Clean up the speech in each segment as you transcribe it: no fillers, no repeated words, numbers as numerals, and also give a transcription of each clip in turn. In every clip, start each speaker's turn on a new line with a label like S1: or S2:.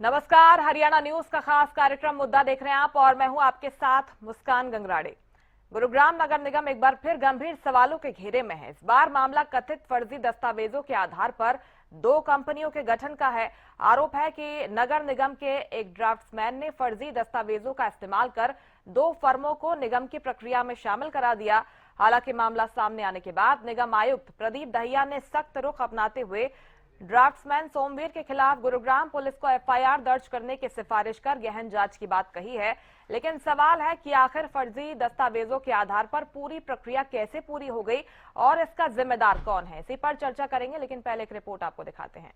S1: नमस्कार, हरियाणा न्यूज का खास कार्यक्रम मुद्दा देख रहे हैं आप और मैं हूं आपके साथ मुस्कान गंगराड़े। गुरुग्राम नगर निगम एक बार फिर गंभीर सवालों के घेरे में है। इस बार मामला कथित फर्जी दस्तावेजों के आधार पर दो कंपनियों के गठन का है। आरोप है कि नगर निगम के एक ड्राफ्ट्समैन ने फर्जी दस्तावेजों का इस्तेमाल कर दो फर्मों को निगम की प्रक्रिया में शामिल करा दिया। हालांकि मामला सामने आने के बाद निगम आयुक्त प्रदीप दहिया ने सख्त रुख अपनाते हुए ड्राफ्ट्समैन सोमवीर के खिलाफ गुरुग्राम पुलिस को एफआईआर दर्ज करने की सिफारिश कर गहन जांच की बात कही है। लेकिन सवाल है कि आखिर फर्जी दस्तावेजों के आधार पर पूरी प्रक्रिया कैसे पूरी हो गई और इसका जिम्मेदार कौन है, इसी पर चर्चा करेंगे। लेकिन पहले एक रिपोर्ट आपको दिखाते हैं।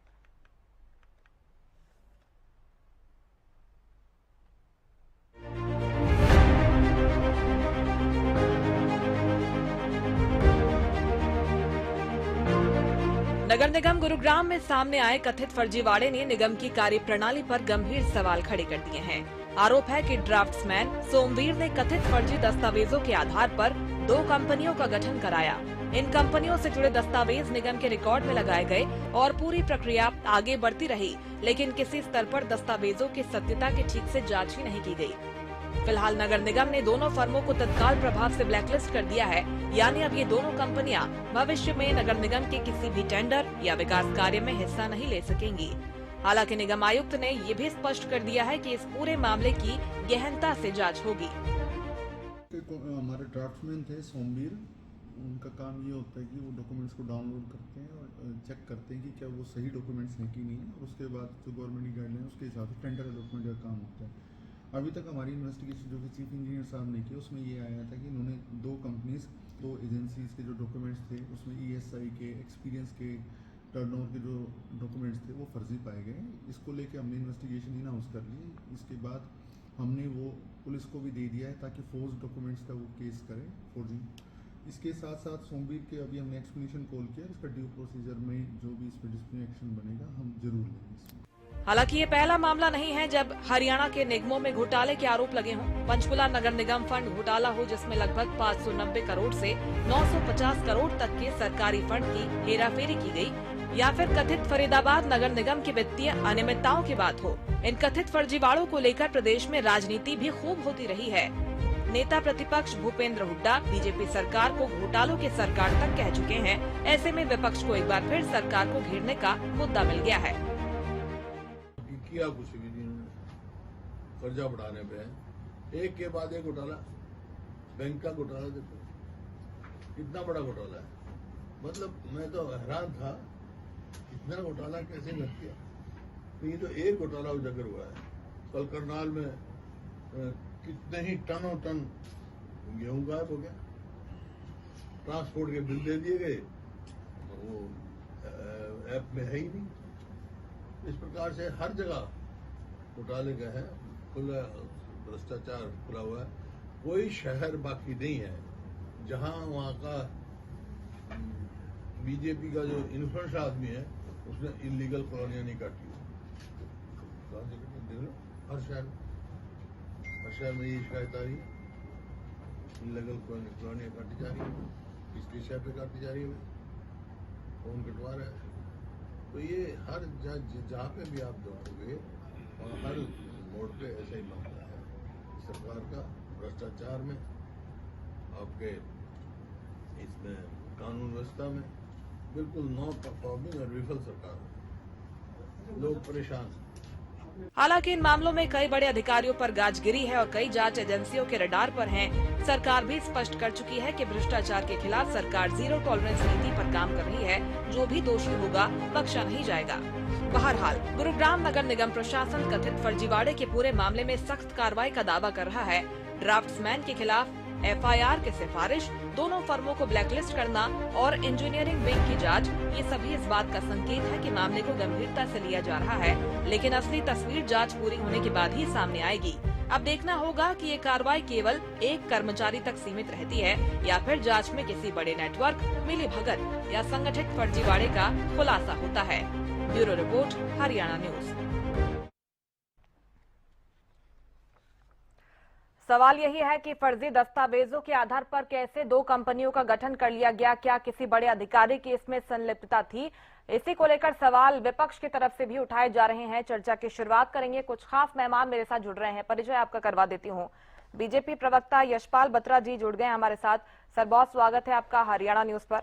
S1: नगर निगम गुरुग्राम में सामने आए कथित फर्जीवाड़े ने निगम की कार्यप्रणाली पर गंभीर सवाल खड़े कर दिए हैं। आरोप है कि ड्राफ्ट्समैन सोमवीर ने कथित फर्जी दस्तावेजों के आधार पर दो कंपनियों का गठन कराया। इन कंपनियों से जुड़े दस्तावेज निगम के रिकॉर्ड में लगाए गए और पूरी प्रक्रिया आगे बढ़ती रही, लेकिन किसी स्तर पर दस्तावेजों की सत्यता की ठीक से जाँच ही नहीं की गयी। फिलहाल नगर निगम ने दोनों फर्मों को तत्काल प्रभाव से ब्लैकलिस्ट कर दिया है, यानी अब ये दोनों कंपनियां भविष्य में नगर निगम के किसी भी टेंडर या विकास कार्य में हिस्सा नहीं ले सकेंगी। हालांकि निगम आयुक्त ने ये भी स्पष्ट कर दिया है कि इस पूरे मामले की गहनता से जांच होगी।
S2: हमारे ड्राफ्ट्समैन थे सोमवीर, उनका काम ये होता है कि वो डॉक्यूमेंट्स को डाउनलोड करते हैं और चेक करते हैं कि क्या वो सही डॉक्यूमेंट्स हैं कि नहीं, और उसके बाद जो गवर्नमेंट की गाइडलाइन उसके हिसाब से टेंडर अलॉटमेंट का काम होता है। अभी तक हमारी इन्वेस्टिगेशन जो कि चीफ इंजीनियर साहब ने की, उसमें ये आया था कि इन्होंने दो कंपनीज, दो एजेंसीज के जो डॉक्यूमेंट्स थे उसमें ईएसआई के, एक्सपीरियंस के, टर्नओवर के जो डॉक्यूमेंट्स थे वो फर्जी पाए गए। इसको लेके हमने इन्वेस्टिगेशन इन हाउस कर ली। इसके बाद हमने वो पुलिस को भी दे दिया है ताकि फोर्स डॉक्यूमेंट्स का वो केस करें, फोर्जिंग। इसके साथ साथ सोमवीर के अभी हमने एक्सप्लेनेशन कॉल किया, इसका ड्यू प्रोसीजर में जो भी इस पर डिसिप्लिनरी एक्शन बनेगा हम जरूर लेंगे इसमें।
S1: हालांकि ये पहला मामला नहीं है जब हरियाणा के निगमों में घोटाले के आरोप लगे हों। पंचकुला नगर निगम फंड घोटाला हो, जिसमें लगभग 590 करोड़ से 950 करोड़ तक के सरकारी फंड की हेराफेरी की गई, या फिर कथित फरीदाबाद नगर निगम की वित्तीय अनियमितताओं की बात हो। इन कथित फर्जीवाड़ों को लेकर प्रदेश में राजनीति भी खूब होती रही है। नेता प्रतिपक्ष भूपेंद्र हुड्डा बीजेपी सरकार को घोटालों के सरकार तक कह चुके हैं। ऐसे में विपक्ष को एक बार फिर सरकार को घेरने का मुद्दा मिल गया है।
S3: किया कुछ भी नहीं उन्होंने, कर्जा बढ़ाने पे एक के बाद एक घोटाला। बैंक का घोटाला देखो कितना बड़ा घोटाला है, मतलब मैं तो हैरान था इतना घोटाला कैसे कर दिया। तो ये तो एक घोटाला उजागर हुआ है। कल करनाल में कितने ही टनों टन गेहूं गायब हो गया, ट्रांसपोर्ट के बिल दे दिए गए, वो ऐप में है ही नहीं। इस प्रकार से हर जगह घोटाले का है, खुला भ्रष्टाचार खुला हुआ है। कोई शहर बाकी नहीं है जहां वहां का बीजेपी का जो इन्फ्लुएंस आदमी है उसने इलीगल कॉलोनियां नहीं काटी। हर शहर में ये शिकायत आ रही है, इलीगल कॉलोनियां काटी जा रही है, किसके शहर पे काटी जा रही है, कौन कटवा रहा है। तो ये हर जहाँ पे भी आप जाओगे और हर मोड़ पे ऐसा ही मामला है सरकार का। भ्रष्टाचार में, आपके इसमें कानून व्यवस्था में बिल्कुल नॉन परफॉर्मिंग और विफल सरकार है, लोग परेशान हैं।
S1: हालांकि इन मामलों में कई बड़े अधिकारियों पर गाज गिरी है और कई जांच एजेंसियों के रडार पर हैं। सरकार भी स्पष्ट कर चुकी है कि भ्रष्टाचार के खिलाफ सरकार जीरो टॉलरेंस नीति पर काम कर रही है। जो भी दोषी होगा बख्शा नहीं जाएगा। बहरहाल गुरुग्राम नगर निगम प्रशासन कथित फर्जीवाड़े के पूरे मामले में सख्त कार्रवाई का दावा कर रहा है। ड्राफ्ट्समैन के खिलाफ एफआईआर की सिफारिश, दोनों फर्मों को ब्लैकलिस्ट करना और इंजीनियरिंग विंग की जांच, ये सभी इस बात का संकेत है कि मामले को गंभीरता से लिया जा रहा है। लेकिन असली तस्वीर जांच पूरी होने के बाद ही सामने आएगी। अब देखना होगा कि ये कार्रवाई केवल एक कर्मचारी तक सीमित रहती है या फिर जांच में किसी बड़े नेटवर्क, मिलीभगत या संगठित फर्जीवाड़े का खुलासा होता है। Bureau report, Haryana news. सवाल यही है कि फर्जी दस्तावेजों के आधार पर कैसे दो कंपनियों का गठन कर लिया गया। क्या किसी बड़े अधिकारी की इसमें संलिप्तता थी इसी को लेकर सवाल विपक्ष की तरफ से भी उठाए जा रहे हैं। चर्चा की शुरुआत करेंगे, कुछ खास मेहमान मेरे साथ जुड़ रहे हैं, परिचय आपका करवा देती हूँ। बीजेपी प्रवक्ता यशपाल बत्रा जी जुड़ गए हमारे साथ। सर, बहुत स्वागत है आपका हरियाणा न्यूज पर।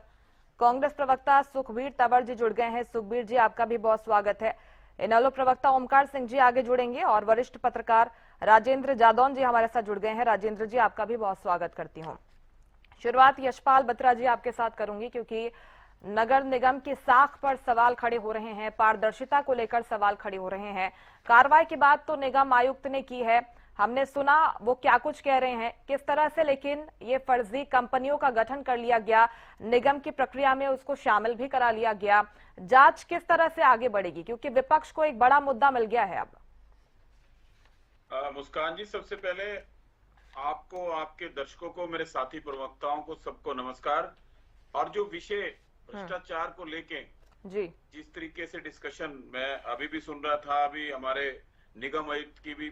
S1: कांग्रेस प्रवक्ता सुखबीर तंवर जी जुड़ गए हैं। सुखबीर जी, आपका भी बहुत स्वागत है। इनेलो प्रवक्ता ओमकार सिंह जी आगे जुड़ेंगे और वरिष्ठ पत्रकार राजेंद्र जादौन जी हमारे साथ जुड़ गए हैं। राजेंद्र जी, आपका भी बहुत स्वागत करती हूँ। शुरुआत यशपाल बत्रा जी आपके साथ करूंगी, क्योंकि नगर निगम की साख पर सवाल खड़े हो रहे हैं, पारदर्शिता को लेकर सवाल खड़े हो रहे हैं। कार्रवाई की बात तो निगम आयुक्त ने की है, हमने सुना वो क्या कुछ कह रहे हैं, किस तरह से लेकिन ये फर्जी कंपनियों का गठन कर लिया गया, निगम की प्रक्रिया में उसको शामिल भी करा लिया गया। जांच किस तरह से आगे बढ़ेगी, क्योंकि विपक्ष को एक बड़ा मुद्दा मिल गया है अब।
S4: मुस्कान जी, सबसे पहले आपको, आपके दर्शकों को, मेरे साथी प्रवक्ताओं को, सबको नमस्कार। और जो विषय भ्रष्टाचार को लेके
S1: जी
S4: जिस तरीके से डिस्कशन मैं अभी भी सुन रहा था, अभी हमारे निगम आयुक्त की भी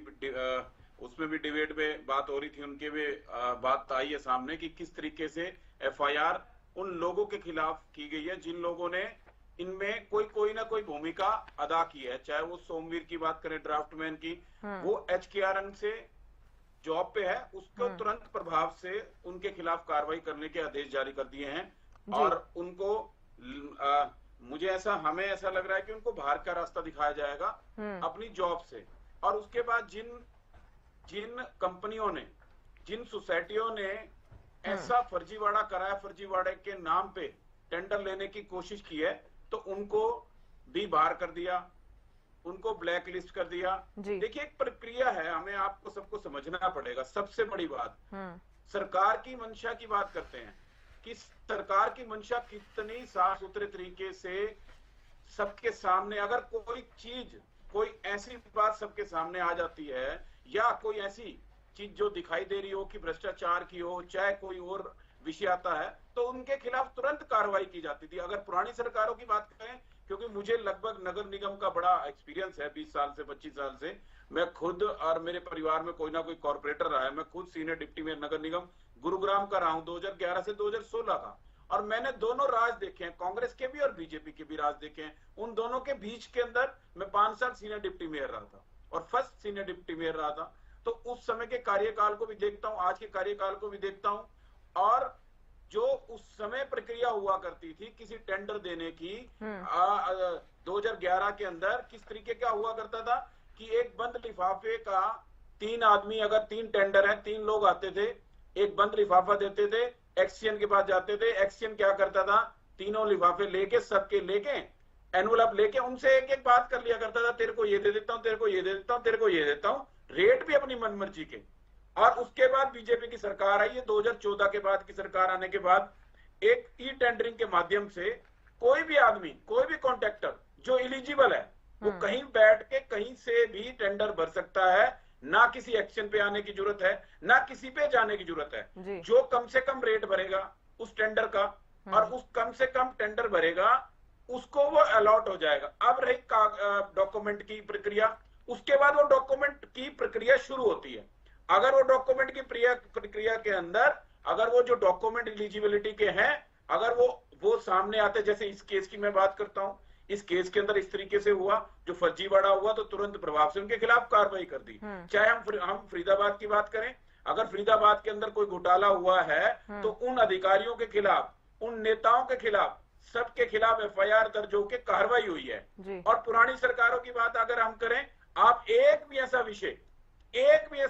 S4: उसमें भी डिबेट में बात हो रही थी, उनके भी बात आई है सामने कि किस तरीके से एफआईआर उन लोगों के खिलाफ की गई है जिन लोगों ने इनमें कोई ना कोई भूमिका अदा की है। चाहे वो सोमवीर की बात करें, ड्राफ्टमैन की, वो एचकेआरएन से जॉब पे है, उसको तुरंत प्रभाव से उनके खिलाफ कार्रवाई करने के आदेश जारी कर दिए हैं। और उनको हमें ऐसा लग रहा है कि उनको बाहर का रास्ता दिखाया जाएगा अपनी जॉब से। और उसके बाद जिन कंपनियों ने, जिन सोसाइटियों ने ऐसा फर्जीवाड़ा कराया, फर्जीवाड़े के नाम पे टेंडर लेने की कोशिश की है, तो उनको भी बाहर कर दिया, उनको ब्लैक लिस्ट कर दिया। देखिए, एक प्रक्रिया है, हमें आपको सबको समझना पड़ेगा। सबसे बड़ी बात, सरकार की मंशा की बात करते हैं कि सरकार की मंशा कितनी साफ सुथरे तरीके से सबके सामने, अगर कोई चीज, कोई ऐसी बात सबके सामने आ जाती है या कोई ऐसी चीज जो दिखाई दे रही हो कि भ्रष्टाचार की हो, चाहे कोई और विषय आता है, तो उनके खिलाफ तुरंत कार्रवाई की जाती थी। अगर पुरानी सरकारों की बात करें, क्योंकि मुझे लगभग नगर निगम का बड़ा एक्सपीरियंस है, 20 साल से 25 साल से, मैं खुद और मेरे परिवार में कोई ना कोई कॉर्पोरेटर रहा है। मैं खुद सीनियर डिप्टी मेयर नगर निगम गुरुग्राम का रहा हूं 2011 से 2016 का, और मैंने दोनों राज देखे हैं, कांग्रेस के भी और बीजेपी के भी राज देखे हैं। उन दोनों के बीच के अंदर मैं 5 साल सीनियर डिप्टी मेयर रहा था और फर्स्ट सीनियर डिप्टी मेयर रहा था, तो उस समय के कार्यकाल को भी देखता हूं, आज के कार्यकाल को भी देखता हूं। और जो उस समय प्रक्रिया हुआ करती थी किसी टेंडर देने की, 2011 के अंदर किस तरीके का हुआ करता था कि एक बंद लिफाफे का 3 आदमी, अगर 3 टेंडर है, 3 लोग आते थे, एक बंद लिफाफा देते थे, एक्सचेंज के पास जाते थे, एक्सचेंज क्या करता था, तीनों लिफाफे लेके, सबके लेके, एनवलप लेके उनसे एक एक बात कर लिया करता था, तेरे को ये दे देता हूं, तेरे को ये दे देता हूं, तेरे को ये देता हूं, रेट भी अपनी मनमर्जी के। और उसके बाद बीजेपी की सरकार आई है, 2014 के बाद की सरकार आने के बाद एक ई टेंडरिंग के माध्यम से कोई भी आदमी, कोई भी कॉन्ट्रैक्टर जो एलिजिबल है, वो कहीं बैठ के कहीं से भी टेंडर भर सकता है, ना किसी एक्शन पे आने की जरूरत है, ना किसी पे जाने की जरूरत है। जो कम से कम रेट भरेगा उस टेंडर का, और उस कम से कम टेंडर भरेगा, उसको वो अलॉट हो जाएगा। अब रही डॉक्यूमेंट की प्रक्रिया, उसके बाद वो डॉक्यूमेंट की प्रक्रिया शुरू होती है। अगर वो डॉक्यूमेंट की प्रक्रिया के अंदर, अगर वो जो डॉक्यूमेंट एलिजिबिलिटी के हैं, अगर वो सामने आते, जैसे इस केस की मैं बात करता हूं, इस केस के अंदर इस तरीके से हुआ, जो फर्जीवाड़ा हुआ, तो तुरंत प्रभाव से उनके खिलाफ कार्रवाई कर दी। चाहे हम फरीदाबाद की बात करें, अगर फरीदाबाद के अंदर कोई घोटाला हुआ है, तो उन अधिकारियों के खिलाफ, उन नेताओं के खिलाफ, सबके खिलाफ एफआईआर दर्ज होकर कार्रवाई हुई है। और पुरानी सरकारों की बात अगर हम करें, आप एक भी ऐसा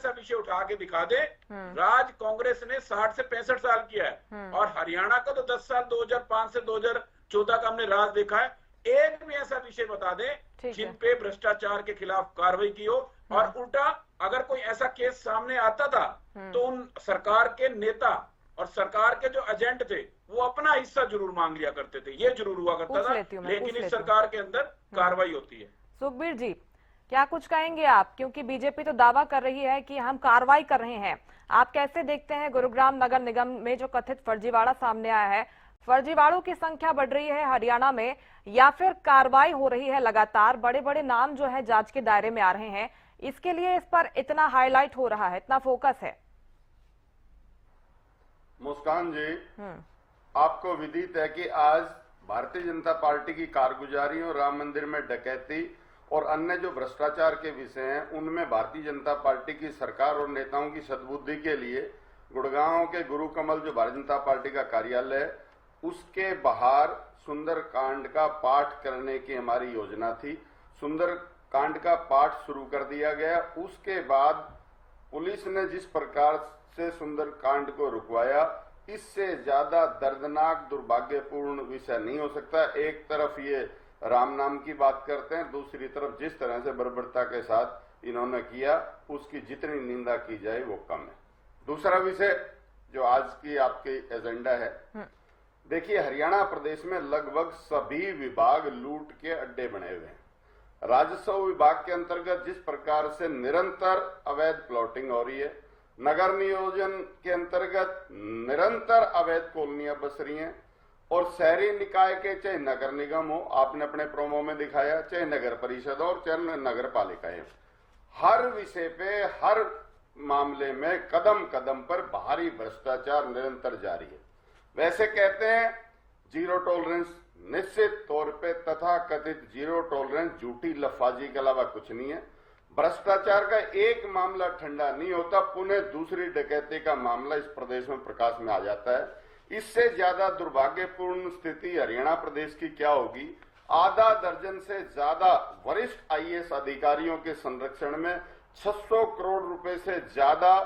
S4: विषय उठा के दिखा दे, राज कांग्रेस ने 60 से 65 साल किया है, और हरियाणा का तो 10 साल 2005 से 2014 का हमने राज देखा है। एक भी ऐसा विषय बता दे जिन पे भ्रष्टाचार के खिलाफ कार्रवाई की हो। और उल्टा अगर कोई ऐसा केस सामने आता था, तो उन सरकार के नेता और सरकार के जो एजेंट थे, वो अपना हिस्सा जरूर मांग लिया करते थे, ये जरूर हुआ करता था। लेकिन इस सरकार के अंदर कार्रवाई होती है।
S1: सुखबीर जी, क्या कुछ कहेंगे आप, क्योंकि बीजेपी तो दावा कर रही है कि हम कार्रवाई कर रहे हैं, आप कैसे देखते हैं गुरुग्राम नगर निगम में जो कथित फर्जीवाड़ा सामने आया है? फर्जीवाड़ों की संख्या बढ़ रही है हरियाणा में, या फिर कार्रवाई हो रही है लगातार, बड़े बड़े नाम जो है जांच के दायरे में आ रहे हैं, इसके लिए इस पर इतना हाईलाइट हो रहा है, इतना फोकस है?
S5: मुस्कान जी, आपको विदित है कि आज भारतीय जनता पार्टी की कारगुजारी और राम मंदिर में डकैती और अन्य जो भ्रष्टाचार के विषय हैं, उनमें भारतीय जनता पार्टी की सरकार और नेताओं की सद्बुद्धि के लिए गुड़गांव के गुरु कमल जो भारतीय जनता पार्टी का कार्यालय है, उसके बाहर सुंदर कांड का पाठ करने की हमारी योजना थी। सुंदर कांड का पाठ शुरू कर दिया गया। उसके बाद पुलिस ने जिस प्रकार से सुंदर कांड को रुकवाया, इससे ज्यादा दर्दनाक दुर्भाग्यपूर्ण विषय नहीं हो सकता। एक तरफ ये राम नाम की बात करते हैं, दूसरी तरफ जिस तरह से बर्बरता के साथ इन्होंने किया, उसकी जितनी निंदा की जाए वो कम है। दूसरा विषय जो आज की आपके एजेंडा है, देखिए हरियाणा प्रदेश में लगभग सभी विभाग लूट के अड्डे बने हुए हैं। राजस्व विभाग के अंतर्गत जिस प्रकार से निरंतर अवैध प्लॉटिंग हो रही है, नगर नियोजन के अंतर्गत निरंतर अवैध कॉलोनियां बस रही हैं, और शहरी निकाय के चाहे नगर निगम हो, आपने अपने प्रोमो में दिखाया, चाहे नगर परिषद हो और चाहे नगर पालिकाएं, हर विषय पे हर मामले में कदम कदम पर भारी भ्रष्टाचार निरंतर जारी है। वैसे कहते हैं जीरो टॉलरेंस, निश्चित तौर पे तथा कथित जीरो टॉलरेंस झूठी लफाजी के अलावा कुछ नहीं है। भ्रष्टाचार का एक मामला ठंडा नहीं होता, पुनः दूसरी डकैती का मामला इस प्रदेश में प्रकाश में आ जाता है। इससे ज्यादा दुर्भाग्यपूर्ण स्थिति हरियाणा प्रदेश की क्या होगी? आधा दर्जन से ज्यादा वरिष्ठ आईएएस अधिकारियों के संरक्षण में 600 करोड़ रुपए से ज्यादा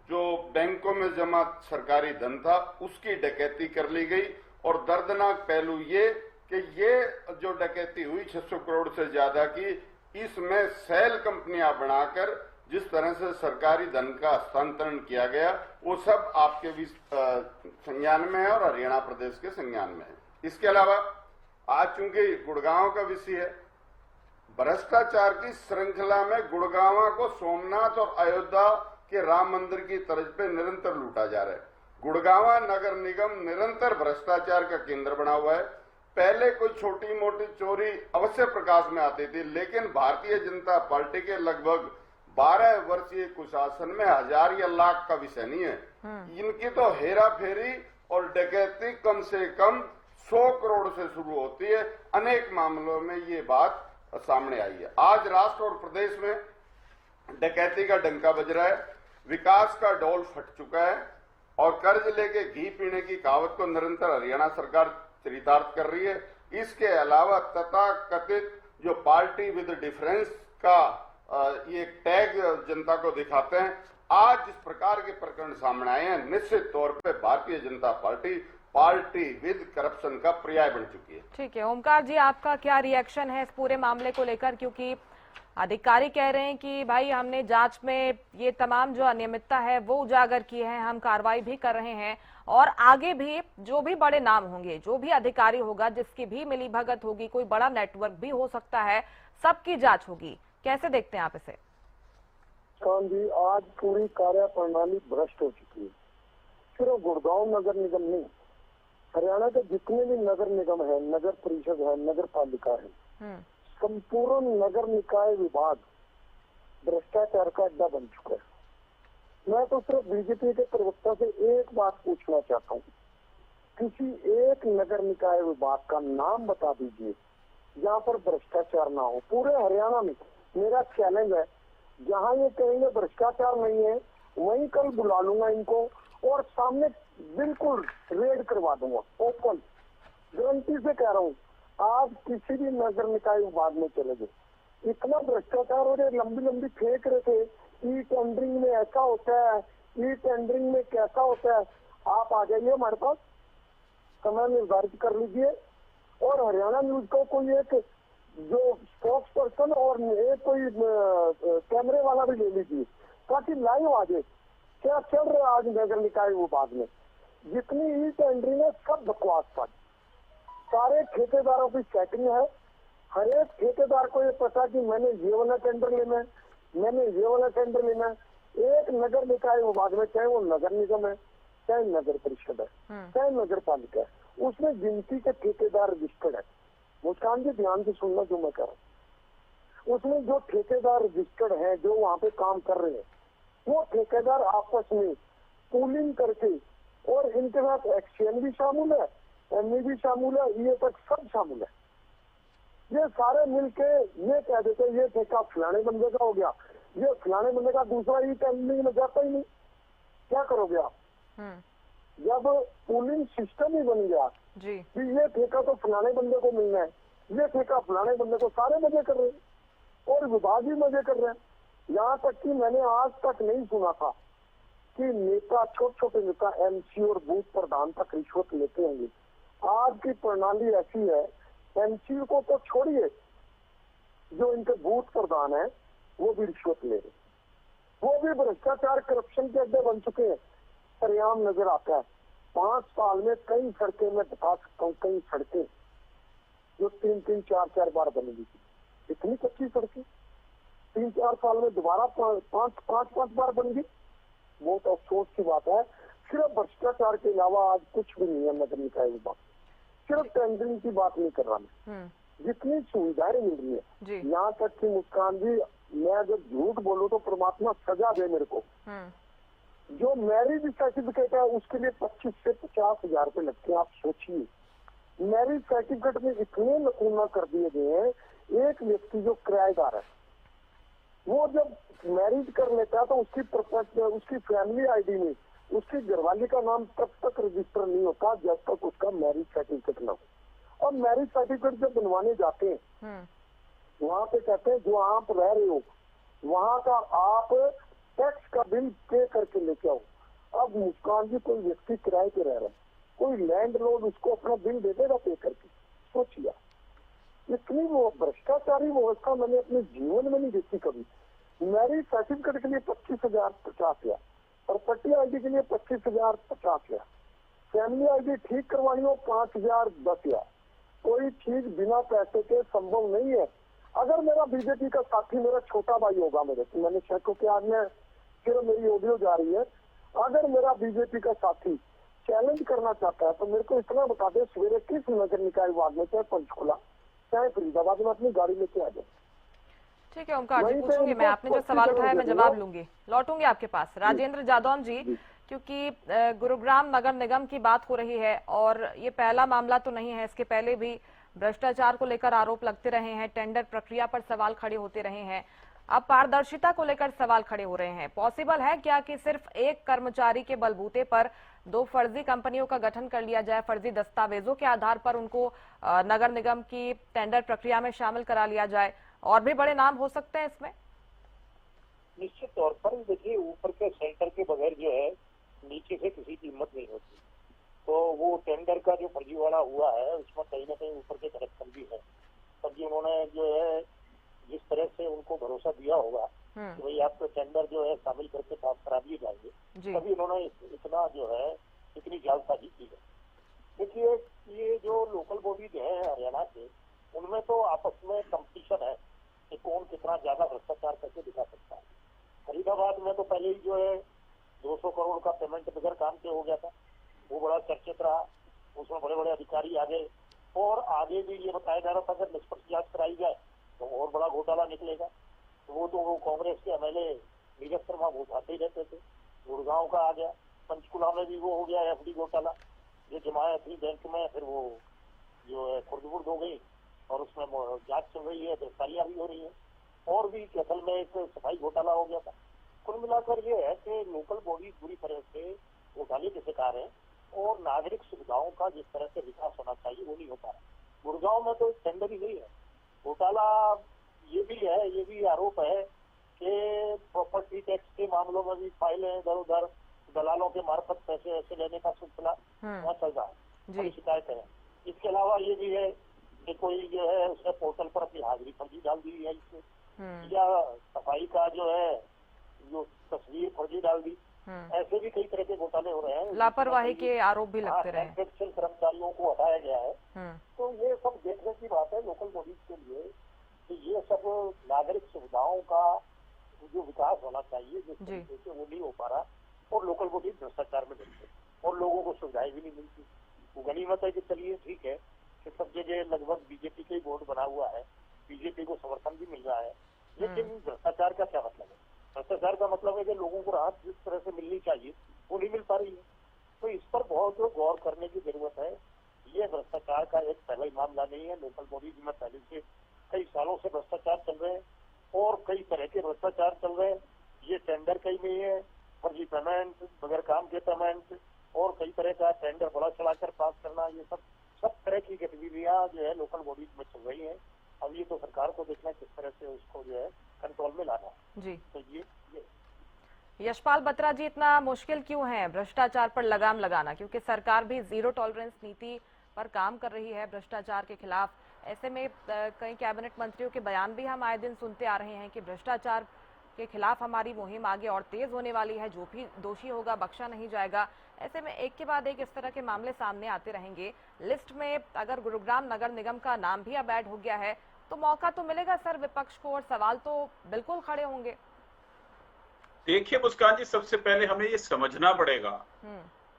S5: जो बैंकों में जमा सरकारी धन था, उसकी डकैती कर ली गई। और दर्दनाक पहलू ये कि ये जो डकैती हुई 600 करोड़ से ज्यादा की, इसमें सेल कंपनियां बनाकर जिस तरह से सरकारी धन का हस्तांतरण किया गया, वो सब आपके भी संज्ञान में है और हरियाणा प्रदेश के संज्ञान में है। इसके अलावा आज चूंकि गुड़गांव का विषय है, भ्रष्टाचार की श्रृंखला में गुड़गांव को सोमनाथ और अयोध्या के राम मंदिर की तर्ज पे निरंतर लूटा जा रहा है। गुड़गांव नगर निगम निरंतर भ्रष्टाचार का केंद्र बना हुआ है। पहले कोई छोटी मोटी चोरी अवश्य प्रकाश में आती थी, लेकिन भारतीय जनता पार्टी के लगभग 12 वर्षीय कुशासन में 1000 या लाख का विषय नहीं है। इनकी तो हेरा फेरी और डकैती कम से कम 100 करोड़ से शुरू होती है। अनेक मामलों में ये बात सामने आई है। आज राष्ट्र और प्रदेश में डकैती का डंका बज रहा है, विकास का डोल फट चुका है और कर्ज लेके घी पीने की कहावत को निरंतर हरियाणा सरकार चरितार्थ कर रही है। इसके अलावा तथाकथित जो पार्टी विद डिफरेंस का ये टैग जनता को दिखाते हैं, आज इस प्रकार के प्रकरण सामने आए हैं, निश्चित तौर पे Bharatiya Janata party with corruption का पर्याय बन चुकी है।
S1: ठीक है ओमकार जी, आपका क्या रिएक्शन है इस पूरे मामले को लेकर? क्योंकि अधिकारी कह रहे हैं कि भाई हमने जांच में ये तमाम जो अनियमितता है वो उजागर की है, हम कार्रवाई भी कर रहे हैं और आगे भी जो भी बड़े नाम होंगे, जो भी अधिकारी होगा, जिसकी भी मिलीभगत होगी, कोई बड़ा नेटवर्क भी हो सकता है, सबकी जांच होगी। कैसे देखते हैं आप इसे?
S6: जी, आज पूरी कार्य प्रणाली भ्रष्ट हो चुकी है। सिर्फ गुड़गांव नगर निगम नहीं, हरियाणा के जितने भी नगर निगम है, नगर परिषद है, नगर पालिका है, संपूर्ण नगर निकाय विभाग भ्रष्टाचार का अड्डा बन चुका है। मैं तो सिर्फ बीजेपी के प्रवक्ता से एक बात पूछना चाहता हूँ, किसी एक नगर निकाय विभाग का नाम बता दीजिए जहाँ पर भ्रष्टाचार ना हो। पूरे हरियाणा में मेरा चैलेंज है, जहाँ ये कहेंगे भ्रष्टाचार नहीं है, वहीं कल बुला लूंगा इनको और सामने बिल्कुल रेड करवा दूंगा, ओपन गारंटी से कह रहा हूँ। आज किसी भी नगर निकाय विभाग में चले गए, इतना भ्रष्टाचार हो रहा है, लंबी लंबी फेंक रहे थे, ई टेंडरिंग में ऐसा होता है, ई टेंडरिंग में कैसा होता है। आप आ जाइए हमारे पास, समय निर्धारित कर लीजिए और हरियाणा न्यूज को कोई एक जो स्पोक्स पर्सन और एक कोई कैमरे वाला भी ले लीजिए, ताकि लाइव आ जाए क्या चल रहा है आज नगर निकाय विभाग में। जितनी ई टेंडरिंग है सब बकवास था, सारे ठेकेदारों की सेटिंग है। हर एक ठेकेदार को ये पता कि मैंने ये वाला टेंडर लेना है, मैंने ये वाला टेंडर लेना है। एक नगर निकाय विभाग में, चाहे वो नगर निगम है, चाहे नगर परिषद है, चाहे नगर पालिका है, उसमें गिनती के ठेकेदार रजिस्टर्ड है। मुस्कान जी ध्यान से सुनना जो मैं कह रहा हूँ, उसमें जो ठेकेदार रजिस्टर्ड है, जो वहाँ पे काम कर रहे हैं, वो ठेकेदार आपस में पूलिंग करके, और इनके साथ एक्सचेंज भी शामिल है एमई भी शामिल है, ये तक सब शामिल है। ये सारे मिलके ये कह देते ये ठेका फलाने बंदे का हो गया, ये फलाने बंदे का, दूसरा ही एमई में जाता ही नहीं। क्या करोगे आप? जब पूलिंग सिस्टम ही बन गया
S1: जी
S6: कि ये ठेका तो फलाने बंदे को मिलना है, ये ठेका फलाने बंदे को, सारे मजे कर रहे हैं और विभाग भी मजे कर रहे हैं। यहाँ तक कि मैंने आज तक नहीं सुना था कि नेता, छोटे छोटे नेता एमसी और बूथ प्रधान तक रिश्वत लेते होंगे। आज की प्रणाली ऐसी है, एमसी को तो छोड़िए, जो इनके बूथ प्रधान है वो भी रिश्वत ले रहे, वो भी भ्रष्टाचार करप्शन के अड्डे बन चुके हैं। परिणाम नजर आता है। 5 साल में कई सड़कें मैं बता सकता हूँ, कई सड़कें जो 3-3, 4-4 बार बनेगी थी, इतनी कच्ची सड़कें 3-4 साल में दोबारा 5-5 बार बन गई। बहुत अफसोस की बात है। सिर्फ भ्रष्टाचार के अलावा आज कुछ भी नहीं है नगर निकाय विभाग। सिर्फ टेंडरिंग की बात नहीं कर रहा मैं, जितनी सुविधाएं मिल रही है, यहाँ तक कि मुस्कान जी, मैं जब झूठ बोलूं तो परमात्मा सजा दे मेरे को। जो मैरिज सर्टिफिकेट है उसके लिए 25 से 50 हजार रुपए लगते हैं। आप सोचिए, मैरिज सर्टिफिकेट में इतने नमूना कर दिए गए हैं। एक व्यक्ति जो किराएदार है वो जब मैरिज कर लेता है तो उसकी फैमिली आईडी में उसकी घरवाली का नाम तब तक रजिस्टर नहीं होता जब तक उसका मैरिज सर्टिफिकेट न हो। और मैरिज सर्टिफिकेट जब बनवाने जाते हैं वहाँ पे कहते हैं जो आप रह रहे हो वहाँ का आप टैक्स का बिल पे करके लेके आओ। अब मुस्कान जी, कोई व्यक्ति किराए पे रह रहा है, कोई लैंडलॉर्ड उसको अपना बिल दे देगा पे करके? सोचिए, इतनी वो भ्रष्टाचारी व्यवस्था मैंने अपने जीवन में नहीं देखी कभी। मैरिज सर्टिफिकेट के लिए 25,000, 50,000, प्रॉपर्टी आईडी के लिए 25,000, 50,000, फैमिली आईडी ठीक करवानी हो 5,000, 10,000। कोई चीज बिना पैसे के संभव नहीं है। अगर मेरा बीजेपी का साथी मेरा छोटा भाई होगा, मेरे तो मैंने चेक के आज में फिर मेरी ऑडियो जा रही है, अगर मेरा बीजेपी का साथी चैलेंज करना चाहता है तो मेरे को इतना बता दे, सवेरे किस नगर निकाय विभाग में, चाहे पंचकुला चाहे फरीदाबाद में, अपनी गाड़ी लेके आ जाए।
S1: ठीक है ओमकार जी, पूछूंगी मैं, आपने जो सवाल उठाया मैं जवाब लूंगी, लौटूंगी आपके पास। राजेंद्र जादौन जी, क्योंकि गुरुग्राम नगर निगम की बात हो रही है और ये पहला मामला तो नहीं है, इसके पहले भी भ्रष्टाचार को लेकर आरोप लगते रहे हैं, टेंडर प्रक्रिया पर सवाल खड़े होते रहे हैं, अब पारदर्शिता को लेकर सवाल खड़े हो रहे हैं। पॉसिबल है क्या कि सिर्फ एक कर्मचारी के बलबूते पर 2 फर्जी कंपनियों का गठन कर लिया जाए, फर्जी दस्तावेजों के आधार पर उनको नगर निगम की टेंडर प्रक्रिया में शामिल करा लिया जाए? और भी बड़े नाम हो सकते हैं इसमें?
S7: निश्चित तौर पर देखिए, ऊपर के सेंटर के बगैर जो है नीचे से किसी की हिम्मत नहीं होती। तो वो टेंडर का जो फर्जीवाड़ा हुआ है उसमें कहीं ना कहीं ऊपर के करप्शन भी है। तब उन्होंने जो है जिस तरह से उनको भरोसा दिया होगा कि भाई आपको टेंडर जो है शामिल करके पास करा दिए जाएंगे, तभी उन्होंने इतना जो है इतनी जालसाजी की है। देखिए, ये जो लोकल बॉडीज है हरियाणा के, उनमें तो आपस में कंपटीशन है कि कौन कितना ज्यादा भ्रष्टाचार करके दिखा सकता है। फरीदाबाद में तो पहले ही जो है 200 करोड़ का पेमेंट बगैर काम के हो गया था, वो बड़ा चर्चित रहा, उसमें बड़े बड़े अधिकारी आ गए और आगे भी ये बताया जा रहा था अगर निष्पक्ष जांच कराई जाए तो और बड़ा घोटाला निकलेगा। तो वो कांग्रेस के एमएलए नीरज शर्मा वो उठाते ही रहते थे। गुड़गांव का आ गया, पंचकुला में भी वो हो गया एफडी घोटाला, जो जमाया थी बैंक में, फिर वो जो है खुर्द हो गई और उसमें जांच चल रही है, गिरफ्तारियां भी हो रही है। और भी कैथल में एक सफाई घोटाला हो गया था। कुल मिलाकर ये है कि लोकल बॉडी पूरी तरह से घोटाले के शिकार है और नागरिक सुविधाओं का जिस तरह से विकास होना चाहिए वो नहीं हो पा रहा। गुड़गांव में तो टेंडर ही नहीं है, घोटाला ये भी है, ये भी आरोप है कि प्रॉपर्टी टैक्स के मामलों में भी फाइलें इधर उधर दलालों के मार्फत पैसे ऐसे लेने का सिलसिला वहाँ चल रहा है, बड़ी शिकायत है। इसके अलावा ये भी है कि कोई जो है उसने पोर्टल पर अपनी हाजिरी फर्जी डाल दी है इससे, या सफाई का जो है जो तस्वीर फर्जी डाल दी। ऐसे भी कई तरह के घोटाले हो रहे हैं,
S1: लापरवाही के आरोप भी लगते रहे हैं।
S7: कर्मचारियों को हटाया गया है। तो ये सब देखने की बात है लोकल बॉडीज के लिए कि ये सब नागरिक सुविधाओं का जो विकास होना चाहिए जिस तरीके से वो नहीं हो पा रहा और लोकल बॉडीज भ्रष्टाचार में मिलते और लोगों को सुविधाएं भी नहीं मिलती। वो गनीमत है कि चलिए ठीक है कि सब जगह लगभग बीजेपी का ही बोर्ड बना हुआ है, बीजेपी को समर्थन भी मिल रहा है, लेकिन भ्रष्टाचार का क्या मतलब है? भ्रष्टाचार का मतलब है कि लोगों को राहत जिस तरह से मिलनी चाहिए वो नहीं मिल पा रही है। तो इस पर बहुत गौर करने की जरूरत है। ये का एक पहला ही मामला नहीं है। लोकल बॉडीज में पहले से कई सालों से भ्रष्टाचार चल रहे हैं और कई तरह के भ्रष्टाचार चल रहे हैं। ये टेंडर कहीं नहीं है, फर्जी पेमेंट, बगैर काम के पेमेंट और कई तरह का टेंडर बड़ा चलाकर पास करना, ये सब तरह की गतिविधियां जो है लोकल बॉडीज में चल रही हैं। अब ये तो सरकार को देखना है किस तरह से उसको जो है कंट्रोल में लाना
S1: जी।
S7: तो ये
S1: यशपाल बत्रा जी, इतना मुश्किल क्यों है भ्रष्टाचार पर लगाम लगाना? क्योंकि सरकार भी जीरो टॉलरेंस नीति पर काम कर रही है भ्रष्टाचार के खिलाफ। ऐसे में कई कैबिनेट मंत्रियों के बयान भी हम आए दिन सुनते आ रहे हैं कि भ्रष्टाचार के खिलाफ हमारी मुहिम आगे और तेज होने वाली है, जो भी दोषी होगा बख्शा नहीं जाएगा। ऐसे में एक के बाद एक इस तरह के मामले सामने आते रहेंगे। लिस्ट में अगर गुरुग्राम नगर निगम का नाम भी अब ऐड हो गया है तो मौका तो मिलेगा सर विपक्ष को, और सवाल तो बिल्कुल खड़े होंगे।
S4: देखिए मुस्कान जी, सबसे पहले हमें ये समझना पड़ेगा,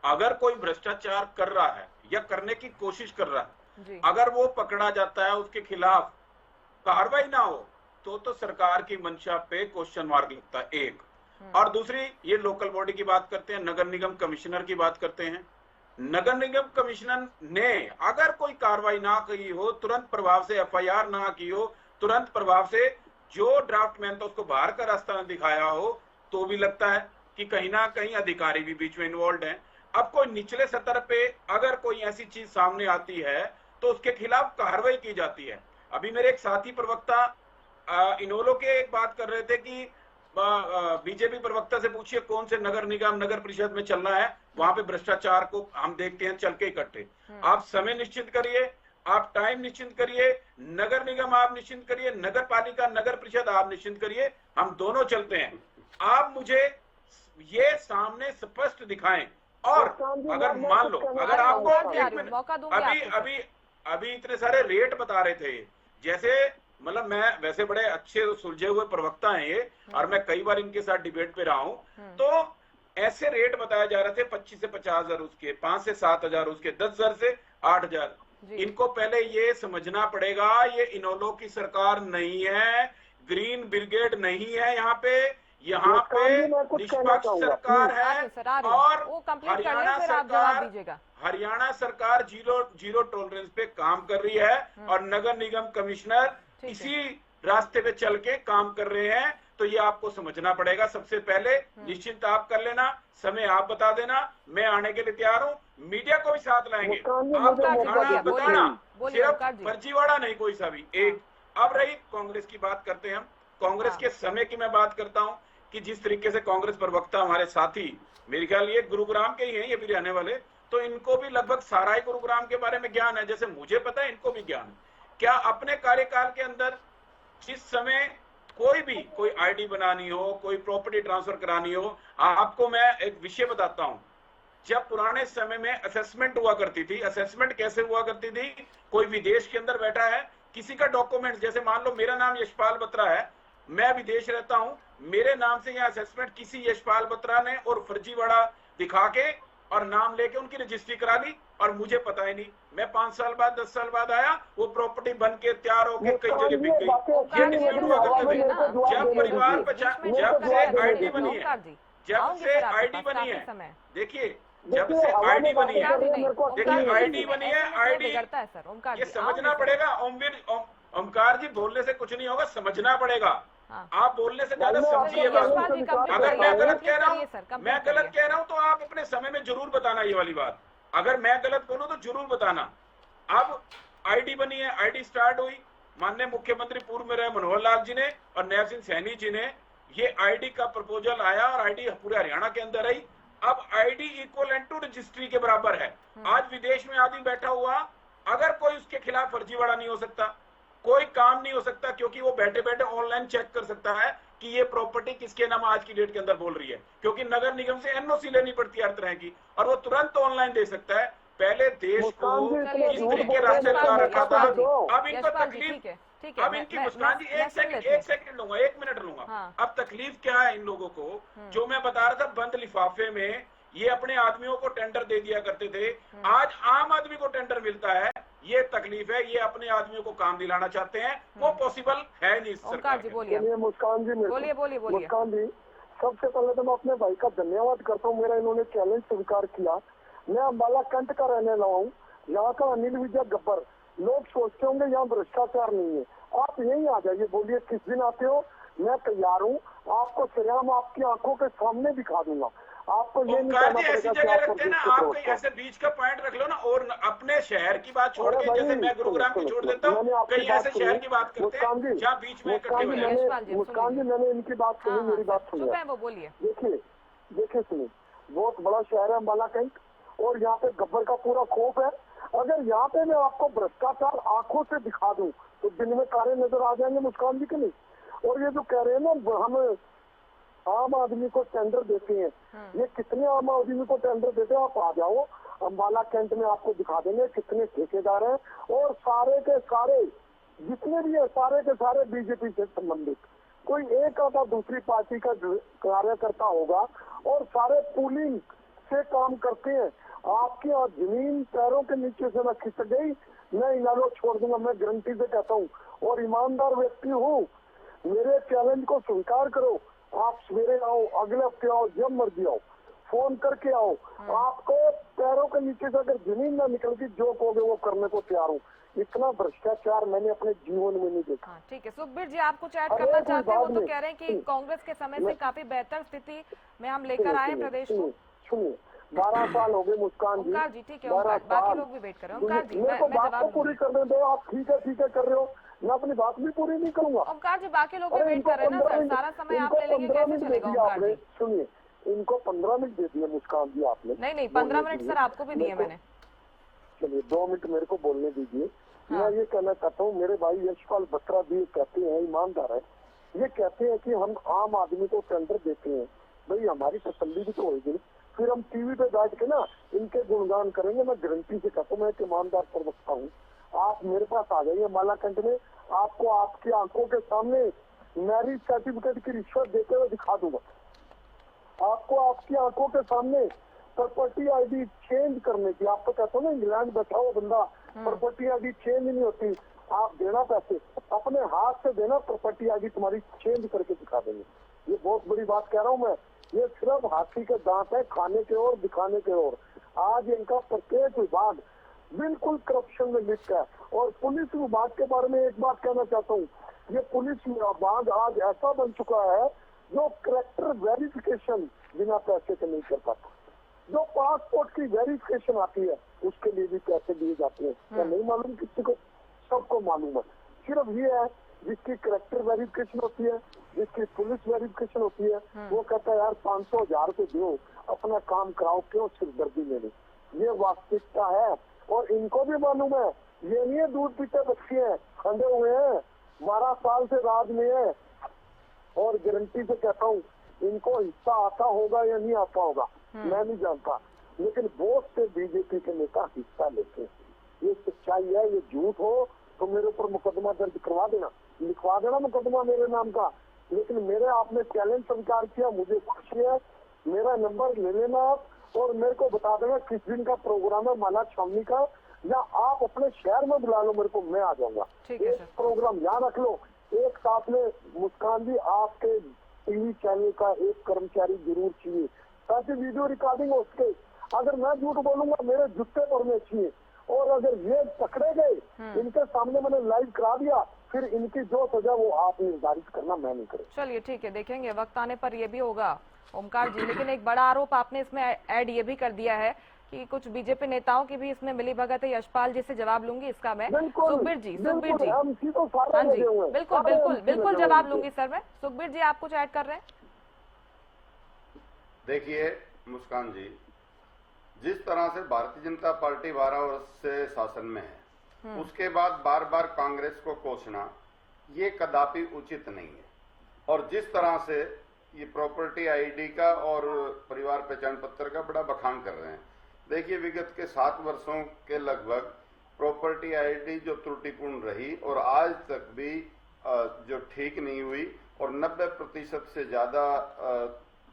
S4: अगर कोई भ्रष्टाचार कर रहा है या करने की कोशिश कर रहा है, अगर वो पकड़ा जाता है, उसके खिलाफ कार्रवाई ना हो तो सरकार की मंशा पे क्वेश्चन मार्क लगता है, एक। और दूसरी, ये लोकल बॉडी की बात करते हैं, नगर निगम कमिश्नर की बात करते हैं। नगर निगम कमिश्नर ने अगर कोई कार्रवाई ना की हो, तुरंत प्रभाव से एफआईआर ना की हो, तुरंत प्रभाव से जो ड्राफ्ट मैन था उसको बाहर का रास्ता न दिखाया हो, तो भी लगता है कि कहीं ना कहीं अधिकारी भी बीच में इन्वॉल्व हैं। अब कोई निचले स्तर पे अगर कोई ऐसी चीज सामने आती है तो उसके खिलाफ कार्रवाई की जाती है। अभी मेरे एक साथी प्रवक्ता इनोलो के एक बात कर रहे थे कि बीजेपी प्रवक्ता से पूछिए कौन से नगर निगम नगर परिषद में चलना है, वहां पे भ्रष्टाचार को हम देखते हैं चल के इकट्ठे। आप समय निश्चित करिए, आप टाइम निश्चित करिए, नगर निगम आप निश्चित करिए, नगर पालिका नगर परिषद आप निश्चित करिए, हम दोनों चलते हैं। आप मुझे ये सामने स्पष्ट दिखाएं। और अगर मान लो, अगर आपको अभी इतने सारे रेट बता रहे थे, जैसे मतलब मैं वैसे बड़े अच्छे सुलझे हुए प्रवक्ता हैं ये, और मैं कई बार इनके साथ डिबेट पे रहा हूं, तो ऐसे रेट बताए जा रहे थे 25 से 50,000 उसके, 5 से 7,000 उसके, 10,000 से 8,000। इनको पहले ये समझना पड़ेगा, ये इनोलो की सरकार नहीं है, ग्रीन ब्रिगेड नहीं है, यहाँ पे निष्पक्ष सरकार है। और हरियाणा सरकार जीरो टॉलरेंस पे काम कर रही है और नगर निगम कमिश्नर इसी रास्ते पे चल के काम कर रहे हैं। तो ये आपको समझना पड़ेगा। सबसे पहले निश्चिंत आप कर लेना, समय आप बता देना, मैं आने के लिए तैयार हूँ, मीडिया को भी साथ लाएंगे। आप बताना, सिर्फ फर्जीवाड़ा नहीं कोई सा भी एक। अब रही कांग्रेस की बात करते हैं हम। कांग्रेस के समय की मैं बात करता हूँ कि जिस तरीके से कांग्रेस प्रवक्ता हमारे साथी, मेरे ख्याल ये गुरुग्राम के ही हैं, ये भी रहने वाले, तो इनको भी लगभग सारा ही गुरुग्राम के बारे में ज्ञान है, जैसे मुझे पता है इनको भी ज्ञान है। क्या अपने कार्यकाल के अंदर जिस समय कोई आईडी बनानी हो, कोई प्रॉपर्टी ट्रांसफर करानी हो, आपको मैं एक विषय बताता हूं। जब पुराने समय में असेसमेंट हुआ करती थी, असेसमेंट कैसे हुआ करती थी, कोई विदेश के अंदर बैठा है, किसी का डॉक्यूमेंट, जैसे मान लो मेरा नाम यशपाल बत्रा है, मैं विदेश रहता हूं, मेरे नाम से यह असेसमेंट किसी यशपाल बत्रा ने और फर्जीवाड़ा दिखा के और नाम लेके उनकी रजिस्ट्री करा ली और मुझे पता ही नहीं। मैं 5 साल बाद 10 साल बाद आया, वो प्रॉपर्टी बन के तैयार होके कई जगह बिक गई। ये डिस्प्यूट हुआ करते थे। जब परिवार जब से आईडी बनी है, जब से आईडी बनी है, देखिए जब से आईडी बनी है, देखिए आईडी बनी है, आईडी ये समझना पड़ेगा। ओमकार जी, बोलने से कुछ नहीं होगा, समझना पड़ेगा। आप बोलने से ज्यादा समझिए बात। अगर मैं गलत कह रहा हूं तो आप अपने समय में जरूर बताना ये वाली बात। अगर मैं गलत बोलूं तो जरूर बताना। अब आईडी बनी है, आईडी स्टार्ट हुई, माननीय मुख्यमंत्री पूर्व में रहे मनोहर लाल जी ने और नैब सिंह सैनी जी ने, ये आईडी का प्रपोजल आया और आईडी पूरे हरियाणा के अंदर आई। अब आईडी इक्वल टू रजिस्ट्री के बराबर है। आज विदेश में आदमी बैठा हुआ, अगर कोई उसके खिलाफ फर्जीवाड़ा नहीं हो सकता, कोई काम नहीं हो सकता, क्योंकि वो बैठे बैठे ऑनलाइन चेक कर सकता है कि ये प्रॉपर्टी किसके नाम आज की डेट के अंदर बोल रही है, क्योंकि नगर निगम से एनओसी लेनी पड़ती है हर तरह की, और वो तुरंत ऑनलाइन दे सकता है। पहले देश को इस तरीके रास्ते लगा रखा था। अब इनको तकलीफ, अब इनकी मुस्कान जी एक सेकंड लूंगा, 1 मिनट लूंगा। अब तकलीफ क्या है इन लोगों को, जो मैं बता रहा था, बंद लिफाफे में ये अपने आदमियों को टेंडर दे दिया करते थे, आज आम आदमी को टेंडर मिलता है। ये तकलीफ है, ये अपने आदमियों को काम दिलाना चाहते हैं, वो पॉसिबल है नहीं सरकार के।
S6: मुस्कान जी, मुस्कान जी, सबसे पहले तो मैं अपने भाई का धन्यवाद करता हूँ, मेरा इन्होंने चैलेंज स्वीकार किया। मैं अम्बाला कंठ का रहने वाला हूँ यहाँ का अनिल विजय गब्बर, लोग सोचते होंगे यहाँ भ्रष्टाचार नहीं है। आप यहीं आ जाइए, बोलिए किस दिन आते हो, मैं तैयार हूँ, आपको सरेआम आपकी आंखों के सामने दिखा दूंगा। आपको ये नहीं
S4: ओमकार
S6: कहना
S4: जी ऐसी
S6: पड़ेगा कि
S4: जगह
S6: आप
S4: रखते हैं ना,
S6: प्रदेश के
S4: आप कहीं
S6: प्रवक्ता।
S4: ऐसे बीच का पॉइंट रख लो ना, और अपने शहर की बात छोड़
S6: अरे
S4: के,
S6: भाई,
S4: जैसे मैं गुरुग्राम की
S6: सुनो,
S4: छोड़
S6: सुनो,
S4: देता हूँ,
S6: मैंने आपकी
S4: कहीं
S6: बात
S4: ऐसे शहर की बात करते
S6: मुस्कान
S4: हैं
S6: जी,
S4: जहाँ बीच में इकट्ठे हो जाए।
S1: यशपाल जी,
S6: मुस्कान जी, मैंने इनकी बात सुनी, मेरी बात
S1: चुप
S6: सुनिए।
S1: है वो, बोलिए।
S6: देखिए सुनिए, बहुत बड़ा शहर है अम्बाला कैंट, और यहाँ पे गब्बर का पूरा खौफ है। अगर यहाँ पे मैं आपको भ्रष्टाचार आंखों से दिखा दूं तो दिन में कारे नजर आ जाएंगे मुस्कान जी के नहीं। और ये जो कह रहे हैं ना हम आम आदमी को टेंडर देते हैं, ये कितने आम आदमी को टेंडर देते हैं? आप आ जाओ अम्बाला कैंट में, आपको दिखा देंगे कितने ठेकेदार हैं, और सारे के सारे जितने भी है सारे के सारे बीजेपी से संबंधित। कोई एक आधा दूसरी पार्टी का कार्यकर्ता होगा, और सारे पूलिंग से काम करते हैं। आपकी जमीन पैरों के नीचे से न खिसक गई, मैं इनालो छोड़ दूंगा, मैं गारंटी से कहता हूँ, और ईमानदार व्यक्ति हूँ। मेरे चैलेंज को स्वीकार करो, आप सवेरे आओ, अगले हफ्ते आओ, जब मर्जी आओ, फोन करके आओ। आपको पैरों के नीचे से अगर जमीन ना निकलती, जो कहोगे वो करने को तैयार हूँ। इतना भ्रष्टाचार मैंने अपने जीवन में नहीं देखा।
S1: हाँ, ठीक है। सुखबीर जी, आप कुछ ऐड
S6: अरे
S1: करना
S6: कोई
S1: चाहते हैं? वो
S6: बात
S1: तो
S6: नहीं।
S1: कह रहे हैं कि कांग्रेस के समय से काफी बेहतर स्थिति में हम लेकर आए प्रदेश को।
S6: सुनिए 12 साल हो गए मुस्कान जी।
S1: ओमकार जी, ठीक है,
S6: 12
S1: ओमकार, बाकी
S6: साल।
S1: लोग भी वेट कर रहे हैं। ओमकार जी,
S6: मेरे को
S1: मैं
S6: बात तो
S1: जवाब
S6: पूरी
S1: दूंगी।
S6: करने दो। आप ठीक है कर रहे हो, मैं अपनी बात भी पूरी नहीं करूंगा।
S1: ओमकार जी, बाकी लोग भी
S6: अरे
S1: वेट
S6: इनको
S1: कर रहे हैं ना
S6: 15
S1: सर,
S6: मिनट,
S1: सारा समय आप
S6: इनको
S1: ले लेंगे,
S6: 15
S1: कैसे
S6: मिनट दे
S1: चलेगा
S6: दिया
S1: ओमकार
S6: आपने।
S1: जी?
S6: सुनिए, इनको 15 मिनट दे दिए मुस्कान जी आपने।
S1: नहीं 15 मिनट सर आपको भी दिए मैंने।
S6: चलिए 2 मिनट मेरे को बोलने दीजिए। मैं ये कहना चाहता हूँ, मेरे भाई यशपाल बत्रा भी कहते हैं, ईमानदार है, ये कहते हैं कि हम आम आदमी को टेंडर देते हैं। भाई हमारी तसल्ली भी तो होगी, फिर हम टीवी पे बैठ के ना इनके गुणगान करेंगे। मैं गारंटी से कहता हूँ, मैं एक ईमानदार प्रवक्ता हूँ। आप मेरे पास आ जाइए अम्बाला कैंट में, आपको आपकी आंखों के सामने मैरिज सर्टिफिकेट की रिश्वत देते हुए दिखा दूंगा। आपको आपकी आंखों के सामने प्रॉपर्टी आईडी चेंज करने की, आप तो कहते हो ना इंग्लैंड बैठा हुआ बंदा, प्रॉपर्टी आईडी चेंज नहीं होती, आप देना पैसे, अपने हाथ से देना, प्रॉपर्टी आईडी तुम्हारी चेंज करके दिखा देंगे। ये बहुत बड़ी बात कह रहा हूँ मैं। ये सिर्फ हाथी के दांत है, खाने के और दिखाने के और। आज इनका प्रत्येक विभाग बिल्कुल करप्शन में लिप्त है। और पुलिस विभाग के बारे में एक बात कहना चाहता हूँ, ये पुलिस विभाग आज ऐसा बन चुका है जो कैरेक्टर वेरिफिकेशन बिना पैसे के नहीं कर पाता। जो पासपोर्ट की वेरिफिकेशन आती है उसके लिए भी पैसे दिए जाते हैं। क्या नहीं मालूम किसी को? सबको मालूम है। सिर्फ ये है जिसकी कैरेक्टर वेरिफिकेशन होती है, जिसकी पुलिस वेरिफिकेशन होती है, वो कहता है यार 500,000 रुपए दो, अपना काम कराओ, क्यों सिरदर्दी लेनी। ये वास्तविकता है, और इनको भी मालूम है। ये नहीं है दूध पीते बच्चे हैं, खंडे हुए हैं, 12 साल से राज में है। और गारंटी से कहता हूँ, इनको हिस्सा आता होगा या नहीं आता होगा मैं नहीं जानता, लेकिन बहुत से बीजेपी के नेता हिस्सा लेते हैं। ये सच्चाई है। ये झूठ हो तो मेरे ऊपर मुकदमा दर्ज करवा देना, लिखवा देना मुकदमा मेरे नाम का। लेकिन मेरे आपने चैलेंज स्वीकार किया, मुझे खुशी है। मेरा नंबर ले लेना आप, और मेरे को बता देना किस दिन का प्रोग्राम है माला छावनी का, या आप अपने शहर में बुला लो मेरे को, मैं आ जाऊंगा। एक प्रोग्राम यहाँ रख लो। एक साथ में मुस्कान जी, आपके टीवी चैनल का एक कर्मचारी जरूर चाहिए, ताकि वीडियो रिकॉर्डिंग हो सके। अगर मैं झूठ बोलूंगा मेरे जूते पड़ने चाहिए। और अगर ये पकड़े गए, इनके सामने मैंने लाइव करा दिया, फिर इनकी जो सजा वो आप निर्धारित करना, मैं नहीं करूँ।
S1: चलिए ठीक है, देखेंगे वक्त आने पर ये भी होगा ओमकार जी। लेकिन एक बड़ा आरोप आपने इसमें ऐड ये भी कर दिया है कि कुछ बीजेपी नेताओं की भी इसमें मिली भगत है। यशपाल जी से जवाब लूंगी इसका मैं। सुखबीर जी हाँ जी, बिल्कुल जवाब लूंगी सर मैं। सुखबीर जी, आप कुछ ऐड कर रहे हैं?
S5: देखिए मुस्कान जी, जिस तरह से भारतीय जनता पार्टी 12 वर्ष से शासन में है, उसके बाद बार बार कांग्रेस को कोसना ये कदापि उचित नहीं है। और जिस तरह से ये प्रॉपर्टी आईडी का और परिवार पहचान पत्र का बड़ा बखान कर रहे हैं, देखिए विगत के 7 वर्षों के लगभग प्रॉपर्टी आईडी जो त्रुटिपूर्ण रही और आज तक भी जो ठीक नहीं हुई, और 90% से ज्यादा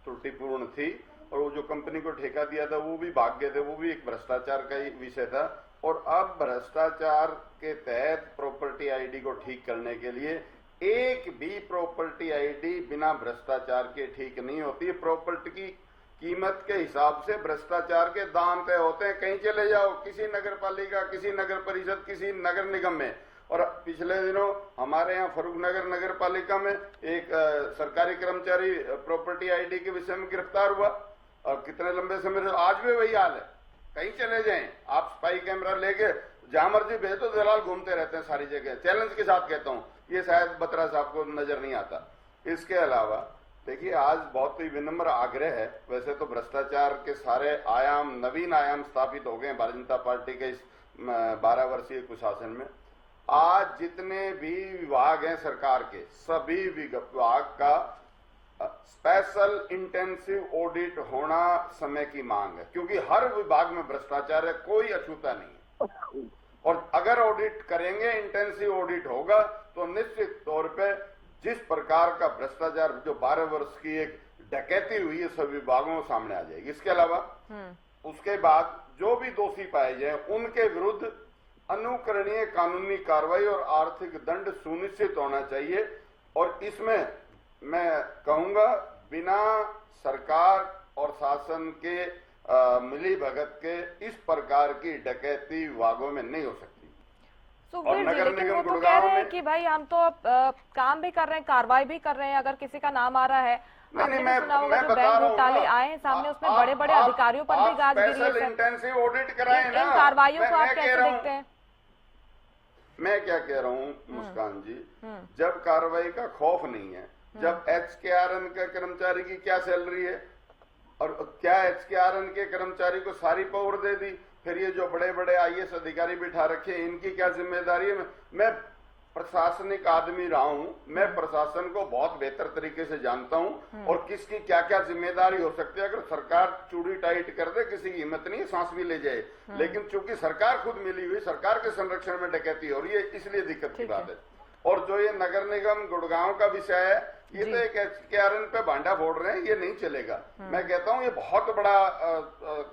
S5: त्रुटिपूर्ण थी, और वो जो कंपनी को ठेका दिया था वो भी भाग गए थे, वो भी एक भ्रष्टाचार का ही विषय था। और अब भ्रष्टाचार के तहत प्रॉपर्टी आईडी को ठीक करने के लिए एक भी प्रॉपर्टी आईडी बिना भ्रष्टाचार के ठीक नहीं होती है। प्रॉपर्टी कीमत के हिसाब से भ्रष्टाचार के दाम तय होते हैं। कहीं चले जाओ, किसी नगर पालिका, किसी नगर परिषद, किसी नगर निगम में। और पिछले दिनों हमारे यहाँ फरूखनगर नगर पालिका में एक सरकारी कर्मचारी प्रॉपर्टी आईडी के विषय में गिरफ्तार हुआ, और कितने लंबे समय से आज भी वही हाल है। कहीं चले जाएं, आप स्पाई कैमरा लेके जहां मर्जी भेज तो दलाल घूमते रहते हैं सारी जगह। चैलेंज के साथ कहता हूँ, ये शायद बत्रा साहब को नजर नहीं आता। इसके अलावा देखिए, आज बहुत ही विनम्र आग्रह है। वैसे तो भ्रष्टाचार के सारे आयाम, नवीन आयाम स्थापित हो गए भारतीय जनता पार्टी के इस 12 वर्षीय कुशासन में। आज जितने भी विभाग हैं सरकार के, सभी विभाग का स्पेशल इंटेंसिव ऑडिट होना समय की मांग है, क्योंकि हर विभाग में भ्रष्टाचार है, कोई अछूता नहीं है। और अगर ऑडिट करेंगे, इंटेंसिव ऑडिट होगा, तो निश्चित तौर पे जिस प्रकार का भ्रष्टाचार जो 12 वर्ष की एक डकैती हुई है सभी विभागों में सामने आ जाएगी। इसके अलावा उसके बाद जो भी दोषी पाए जाए उनके विरुद्ध अनुकरणीय कानूनी कार्रवाई और आर्थिक दंड सुनिश्चित होना चाहिए। और इसमें मैं कहूंगा, बिना सरकार और शासन के मिली भगत के इस प्रकार की डकैती विभागों में नहीं हो सकती।
S1: और नगर निगम तो कह रहे हैं कि भाई हम तो काम भी कर रहे हैं, कार्रवाई भी कर रहे हैं। अगर किसी का नाम आ रहा है, आपने भी सुना होगा जो बैंक घोटाले आए हैं सामने, उसमें बड़े बड़े अधिकारियों पर भी गाज गिरी है।
S5: इंटेंसिव ऑडिट कराएं ना।
S1: इन कार्रवाइयों को आप कैसे देखते हैं?
S5: मैं क्या कह रहा हूँ मुस्कान जी, जब कार्रवाई का खौफ नहीं है, जब HKRN के कर्मचारी की क्या सैलरी है, और क्या HKRN के कर्मचारी को सारी पावर दे दी, फिर ये जो बड़े बड़े IAS अधिकारी बिठा रखे इनकी क्या जिम्मेदारी है? मैं प्रशासनिक आदमी रहा हूं, मैं प्रशासन को बहुत बेहतर तरीके से जानता हूं और किसकी क्या क्या जिम्मेदारी हो सकती है। अगर सरकार चूड़ी टाइट कर दे, किसी की हिम्मत नहीं सांस भी ले जाए, लेकिन चूंकि सरकार खुद मिली हुई, सरकार के संरक्षण में डकैती हो रही है, इसलिए दिक्कत की बात है। और जो ये नगर निगम गुड़गांव का विषय है, ये तो एक HKRN पे भांडा फोड़ रहे हैं, ये नहीं चलेगा। मैं कहता हूँ ये बहुत बड़ा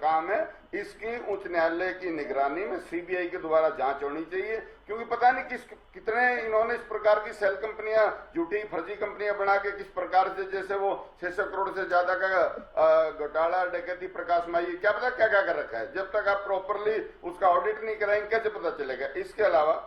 S5: काम है, इसकी उच्च न्यायालय की निगरानी में CBI के द्वारा जांच होनी चाहिए। क्योंकि पता नहीं कितने इन्होंने इस प्रकार की सेल कंपनियां, झूठी फर्जी कंपनियां बना के किस प्रकार से, जैसे वो 600 करोड़ से ज्यादा का घोटाला डकैती प्रकाश माई, क्या पता क्या क्या कर रखा है। जब तक आप प्रॉपरली उसका ऑडिट नहीं कराएंगे कैसे पता चलेगा। इसके अलावा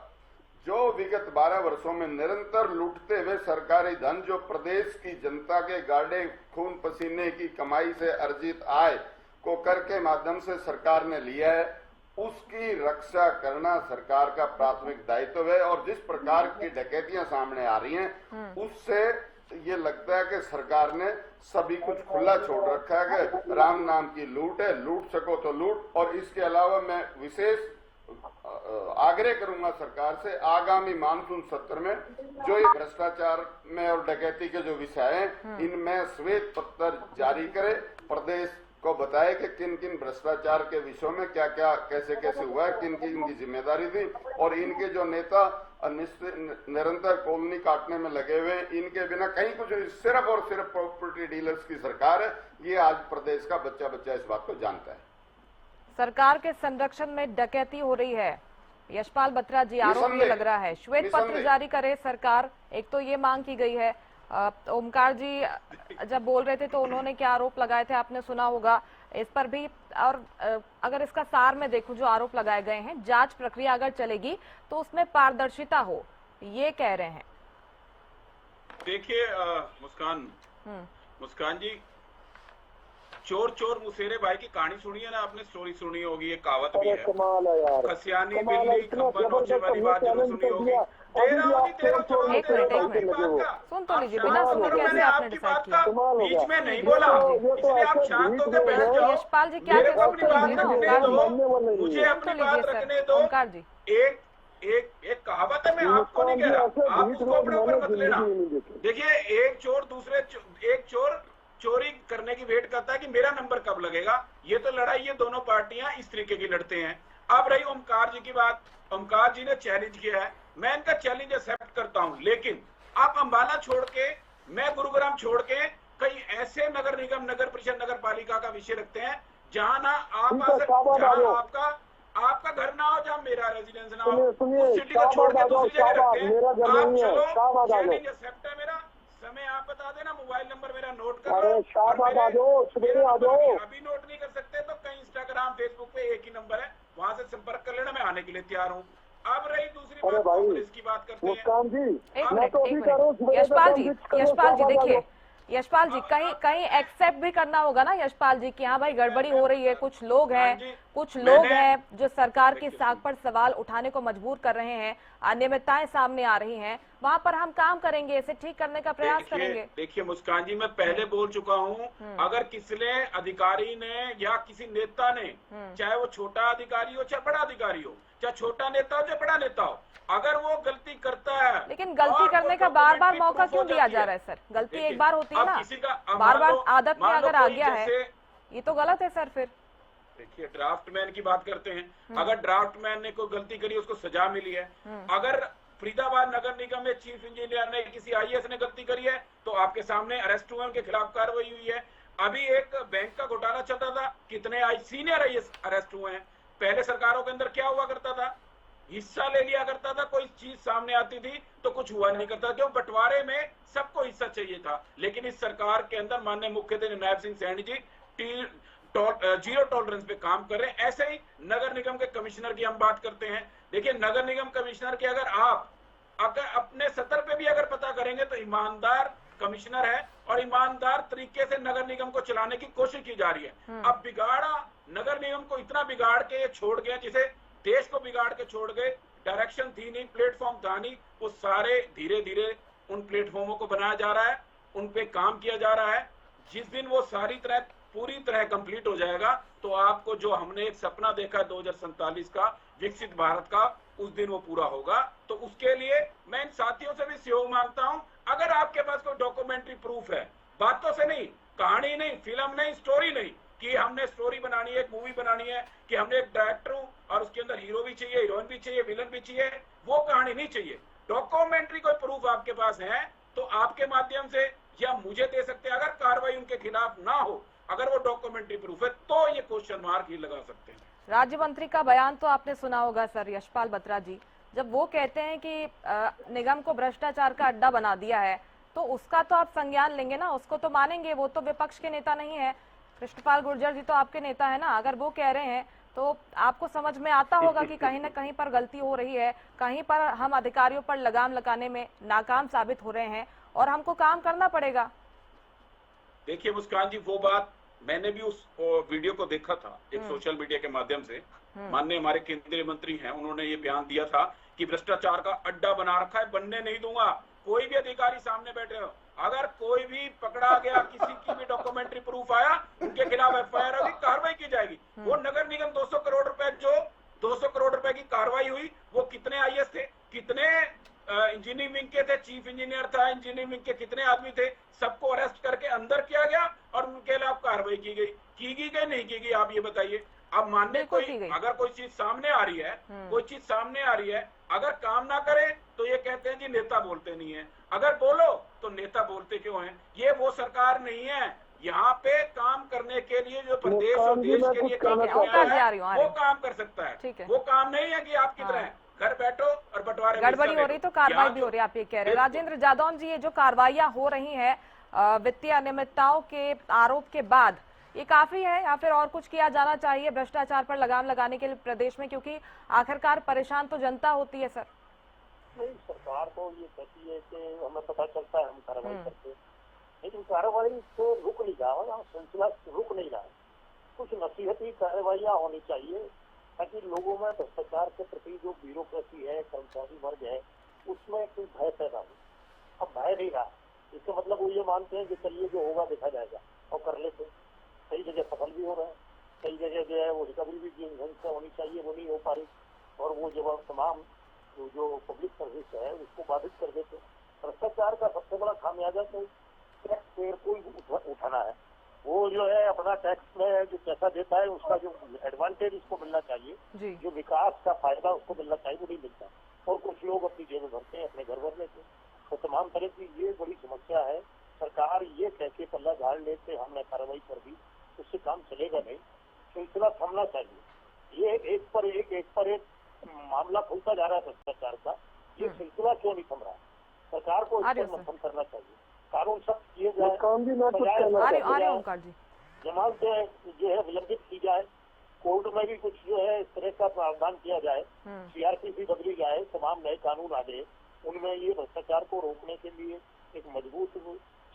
S5: जो विगत 12 वर्षों में निरंतर लूटते हुए सरकारी धन जो प्रदेश की जनता के गाढ़े खून पसीने की कमाई से अर्जित आय को कर के माध्यम से सरकार ने लिया है, उसकी रक्षा करना सरकार का प्राथमिक दायित्व है। और जिस प्रकार की डकैतियां सामने आ रही हैं, उससे ये लगता है कि सरकार ने सभी कुछ खुला छोड़ रखा है कि राम नाम की लूट है, लूट सको तो लूट। और इसके अलावा मैं विशेष आग्रह करूंगा सरकार से, आगामी मानसून सत्र में जो ये भ्रष्टाचार में और डकैती के जो विषय हैं, इनमें श्वेत पत्र जारी करे, प्रदेश को बताए कि किन किन भ्रष्टाचार के विषयों में क्या क्या कैसे कैसे हुआ है, किन की इनकी जिम्मेदारी थी। और इनके जो नेता निरंतर कॉलोनी काटने में लगे हुए हैं, इनके बिना कहीं कुछ, सिर्फ और सिर्फ प्रॉपर्टी डीलर्स की सरकार है। ये आज प्रदेश का बच्चा बच्चा इस बात को जानता है।
S1: सरकार के संरक्षण में डकैती हो रही है, यशपाल बत्रा जी आरोप ये लग रहा है। श्वेत पत्र जारी करे सरकार, एक तो ये मांग की गई है। ओमकार जी जब बोल रहे थे तो उन्होंने क्या आरोप लगाए थे आपने सुना होगा, इस पर भी। और अगर इसका सार में देखूं, जो आरोप लगाए गए हैं, जांच प्रक्रिया अगर चलेगी तो उसमें पारदर्शिता हो, ये कह रहे हैं।
S4: देखिए मुस्कान जी, चोर चोर मुसेरे भाई की कहानी सुनी है ना आपने, स्टोरी सुनी होगी, ये कहावत भी है, खसियानी बिल्ली खब्बन नोचे वाली बात जरूर सुनी होगी।
S1: सुन तो लीजिए, बिना सुने कैसे आपने डिसाइड किया?
S4: बीच में नहीं बोला, इसलिए आप शांत होकर बैठ जाओ।
S1: यशपाल जी क्या
S4: अपनी बात रखने दो, मुझे अपनी बात रखने दो।
S1: ओमकार जी,
S4: एक कहावत है, मैं आपको नहीं कह रहा, आप उसको अपने ऊपर मत लेना। देखिए, एक चोर चोरी करने की वेट करता है कि मेरा नंबर कब लगेगा। ये तो लड़ाई ये दोनों पार्टियां इस तरीके की लड़ते हैं। अब रही ओमकार जी की बात, ओमकार जी ने चैलेंज किया है, मैं इनका चैलेंज एक्सेप्ट करता हूं, लेकिन आप अंबाला छोड़ के, मैं गुरुग्राम छोड़ के कई ऐसे नगर निगम, नगर परिषद, नगर पालिका का विषय रखते हैं जहां ना आपका घर ना हो, जहां मेरा रेजिडेंस ना हो, उस सिटी को छोड़ के दूसरी जगह रखते हैं। आप चलो, चैलेंज एक्सेप्ट है मेरा, समय आप बता देना, मोबाइल नंबर मेरा नोट कर
S6: अरे
S4: लो।
S6: शाबाश,
S4: और मेरे-
S6: आ जाओ, सवेरे
S4: मेरा
S6: आ
S4: नंबर
S6: जाओ।
S4: अभी नोट नहीं कर सकते तो कहीं इंस्टाग्राम फेसबुक पे एक ही नंबर है, वहां से संपर्क कर लेना, मैं आने के लिए तैयार हूँ। अब रही दूसरी
S6: अरे
S4: बात,
S6: भाई,
S4: कांग्रेस की बात करते हैं।
S6: मुस्कान जी,
S1: एक
S6: मैं तो
S1: मिनट,
S6: अभी
S1: एक
S6: कह रहा हूँ,
S1: मिनट।
S6: सवेरे
S1: यशपाल जी,
S6: विजिट करो,
S1: यशपाल जी
S6: शाबाश, आ
S1: देखिए,
S6: जाओ।
S1: यशपाल जी
S4: अब
S1: कहीं एक्सेप्ट भी करना होगा ना यशपाल जी कि हाँ भाई गड़बड़ी हो रही है, कुछ लोग
S4: हाँ
S1: हैं,
S4: जी,
S1: कुछ लोग
S4: मैंने-
S1: हैं जो सरकार की
S4: देखिए,
S1: साख पर सवाल उठाने को मजबूर कर रहे हैं, अनियमितताएं सामने आ रही हैं, वहां पर हम काम करेंगे, इसे ठीक करने का प्रयास करेंगे।
S4: देखिए मुस्कान जी, मैं पहले बोल चुका हूँ, अगर किसी अधिकारी ने या किसी नेता ने, चाहे वो छोटा अधिकारी हो चाहे बड़ा अधिकारी हो, चाहे छोटा नेता हो चाहे बड़ा नेता हो, अगर वो गलती करता है,
S1: लेकिन गलती
S4: और
S1: करने
S4: वो
S1: का बार बार
S4: documentary
S1: मौका
S4: proof
S1: क्यों
S4: हो
S1: दिया
S4: जाती
S1: जा
S4: है।
S1: रहा है सर? गलती
S4: देखिए,
S1: एक बार होती है
S4: अब
S1: ना,
S4: किसी का अब
S1: बार बार
S4: मान
S1: आदत में
S4: लो
S1: अगर आ
S4: कोई
S1: गया है,
S4: जैसे-
S1: ये तो गलत है सर फिर।
S4: देखिए, ड्राफ्टमैन की बात करते हैं, अगर ड्राफ्टमैन ने कोई गलती करी, उसको सजा मिली है। अगर फरीदाबाद नगर निगम में चीफ इंजीनियर ने, किसी आईएएस ने गलती करी है, तो आपके सामने अरेस्ट हुए, उनके खिलाफ कार्रवाई हुई है। अभी एक बैंक का घोटाला चल रहा था, कितने सीनियर आईएएस अरेस्ट हुए हैं। पहले सरकारों के अंदर क्या हुआ करता था, हिस्सा ले लिया करता था, कोई चीज सामने आती थी तो कुछ हुआ नहीं करता, क्यों? बंटवारे में सबको हिस्सा चाहिए था। लेकिन इस सरकार के अंदर माननीय मुख्यमंत्री नायब सिंह सैनी जी जीरो टॉलरेंस पे काम कर रहे हैं। ऐसे ही नगर निगम के कमिश्नर की हम बात करते हैं। देखिए, नगर निगम कमिश्नर की अगर अपने सतर पे भी अगर पता करेंगे तो ईमानदार कमिश्नर है और ईमानदार तरीके से नगर निगम को चलाने की कोशिश की जा रही है। अब बिगाड़ा, नगर निगम को इतना बिगाड़ के ये छोड़ गया, जिसे देश को बिगाड़ के छोड़ गए। डायरेक्शन थी नहीं, प्लेटफॉर्म था नहीं, वो सारे धीरे धीरे उन प्लेटफॉर्मों को बनाया जा रहा है, उन पे काम किया जा रहा है। जिस दिन वो पूरी तरह कंप्लीट हो जाएगा, तो आपको जो हमने एक सपना देखा 2047 का विकसित भारत का, उस दिन वो पूरा होगा। तो उसके लिए मैं इन साथियों से भी सहयोग मांगता हूं। अगर आपके पास कोई डॉक्यूमेंट्री प्रूफ है, बातों से नहीं, कहानी नहीं, फिल्म नहीं, स्टोरी नहीं, कि हमने स्टोरी बनानी है, एक मूवी बनानी है, कि हमने एक डायरेक्टर हूं और उसके अंदर हीरो भी चाहिए, हीरोइन भी चाहिए, विलन भी चाहिए, वो कहानी नहीं चाहिए। डॉक्यूमेंट्री कोई प्रूफ आपके पास है तो आपके माध्यम से या मुझे दे सकते हैं। अगर कार्रवाई उनके खिलाफ ना हो, अगर वो डॉक्यूमेंट्री प्रूफ है, तो ये क्वेश्चन मार्क ही लगा सकते हैं।
S1: राज्य मंत्री का बयान तो आपने सुना होगा सर, यशपाल बत्रा जी, जब वो कहते हैं कि निगम को भ्रष्टाचार का अड्डा बना दिया है, तो उसका तो आप संज्ञान लेंगे ना, उसको तो मानेंगे। वो तो विपक्ष के नेता नहीं है, कृष्णपाल गुर्जर जी तो आपके नेता है ना। अगर वो कह रहे हैं तो आपको समझ में आता होगा कि कहीं ना कहीं पर गलती हो रही है, कहीं पर हम अधिकारियों पर लगाम लगाने में नाकाम साबित हो रहे हैं और हमको काम करना पड़ेगा।
S4: देखिए मुस्कान जी, वो बात मैंने भी उस वीडियो को देखा था एक सोशल मीडिया के माध्यम से। माननीय हमारे केंद्रीय मंत्री हैं, उन्होंने ये बयान दिया था कि भ्रष्टाचार का अड्डा बना रखा है, बनने नहीं दूंगा। कोई भी अधिकारी सामने बैठे हो, अगर कोई भी पकड़ा गया, किसी की भी डॉक्यूमेंट्री प्रूफ आया, उनके खिलाफ एफआईआर होगी, कार्रवाई की जाएगी। वो नगर निगम 200 करोड़ रुपए, जो 200 करोड़ रुपए की कार्रवाई हुई, वो कितने आईएएस थे, कितने इंजीनियरिंग विंग के थे, चीफ इंजीनियर था, इंजीनियरिंग विंग के कितने आदमी थे, सबको अरेस्ट करके अंदर किया गया और उनके खिलाफ कार्रवाई की गई नहीं की गई, आप ये बताइए। अब मानने अगर कोई चीज सामने आ रही है, कोई चीज सामने आ रही है, अगर काम ना करे तो ये कहते हैं जी नेता बोलते नहीं है, अगर बोलो तो नेता बोलते क्यों हैं। ये वो सरकार नहीं है। यहाँ पे काम करने के लिए जो प्रदेश और देश के लिए काम वो काम कर सकता है। वो काम नहीं है कि आप किधर हैं, घर बैठो और बंटवारे
S1: गड़बड़ी हो रही तो कार्रवाई भी हो रही है, आप ये कह रहे हैं। राजेंद्र जादौन जी, ये जो कार्रवाइयां हो रही हैं वित्तीय अनियमितताओं के आरोप के बाद, ये काफी है या फिर और कुछ किया जाना चाहिए भ्रष्टाचार पर लगाम लगाने के लिए प्रदेश में, क्योंकि आखिरकार परेशान तो जनता होती है सर।
S7: नहीं, सरकार तो ये कहती है कि हमें पता चलता है, हम कार्रवाई करते हैं, लेकिन कार्रवाई से रुक नहीं रहा, सिलसिला रुक नहीं रहा है। कुछ नसीहती कार्रवाइयाँ होनी चाहिए ताकि लोगों में भ्रष्टाचार के प्रति जो ब्यूरोक्रेसी है, कर्मचारी वर्ग है, उसमें कोई भय पैदा हो। अब भय नहीं रहा, इसका मतलब वो ये मानते हैं कि चलिए जो होगा देखा जाएगा और कर लेते। कई जगह सफल भी हो रहे हैं, कई जगह जो है वो रिकवरी भी जिन ढंग से होनी चाहिए वो नहीं हो पा रही, और वो जब तमाम जो पब्लिक सर्विस है उसको बाधित कर देते। भ्रष्टाचार का सबसे बड़ा खामियाजा तो टैक्स पेयर को उठाना है। वो जो है अपना टैक्स में जो पैसा देता है उसका जो एडवांटेज उसको मिलना चाहिए, जो विकास का फायदा उसको मिलना चाहिए, वो नहीं मिलता। और कुछ लोग अपनी जेब भरते हैं, अपने घर भर लेते हैं। तो तमाम तरह की ये बड़ी समस्या है। सरकार ये कह के पल्ला झाड़ लेते हमने कार्रवाई कर दी, उससे काम चलेगा नहीं। सिलसिला थमना चाहिए। ये एक पर एक मामला खुलता जा रहा है भ्रष्टाचार का, ये सिलसिला क्यों नहीं थम रहा है? सरकार को इस पर मंथन करना चाहिए। कानून सख्त किए जाए,
S6: मुस्कान जी मैं कुछ
S7: सजाएं
S6: कहना
S1: आ रहे
S6: चाहता हूँ।
S1: ओमकार जी।
S7: जमानत जो है विलंबित की जाए, कोर्ट में भी कुछ जो है इस तरह का प्रावधान किया जाए, सीआरपीसी बदली जाए, तमाम नए कानून आ गए, उनमें ये भ्रष्टाचार को रोकने के लिए एक मजबूत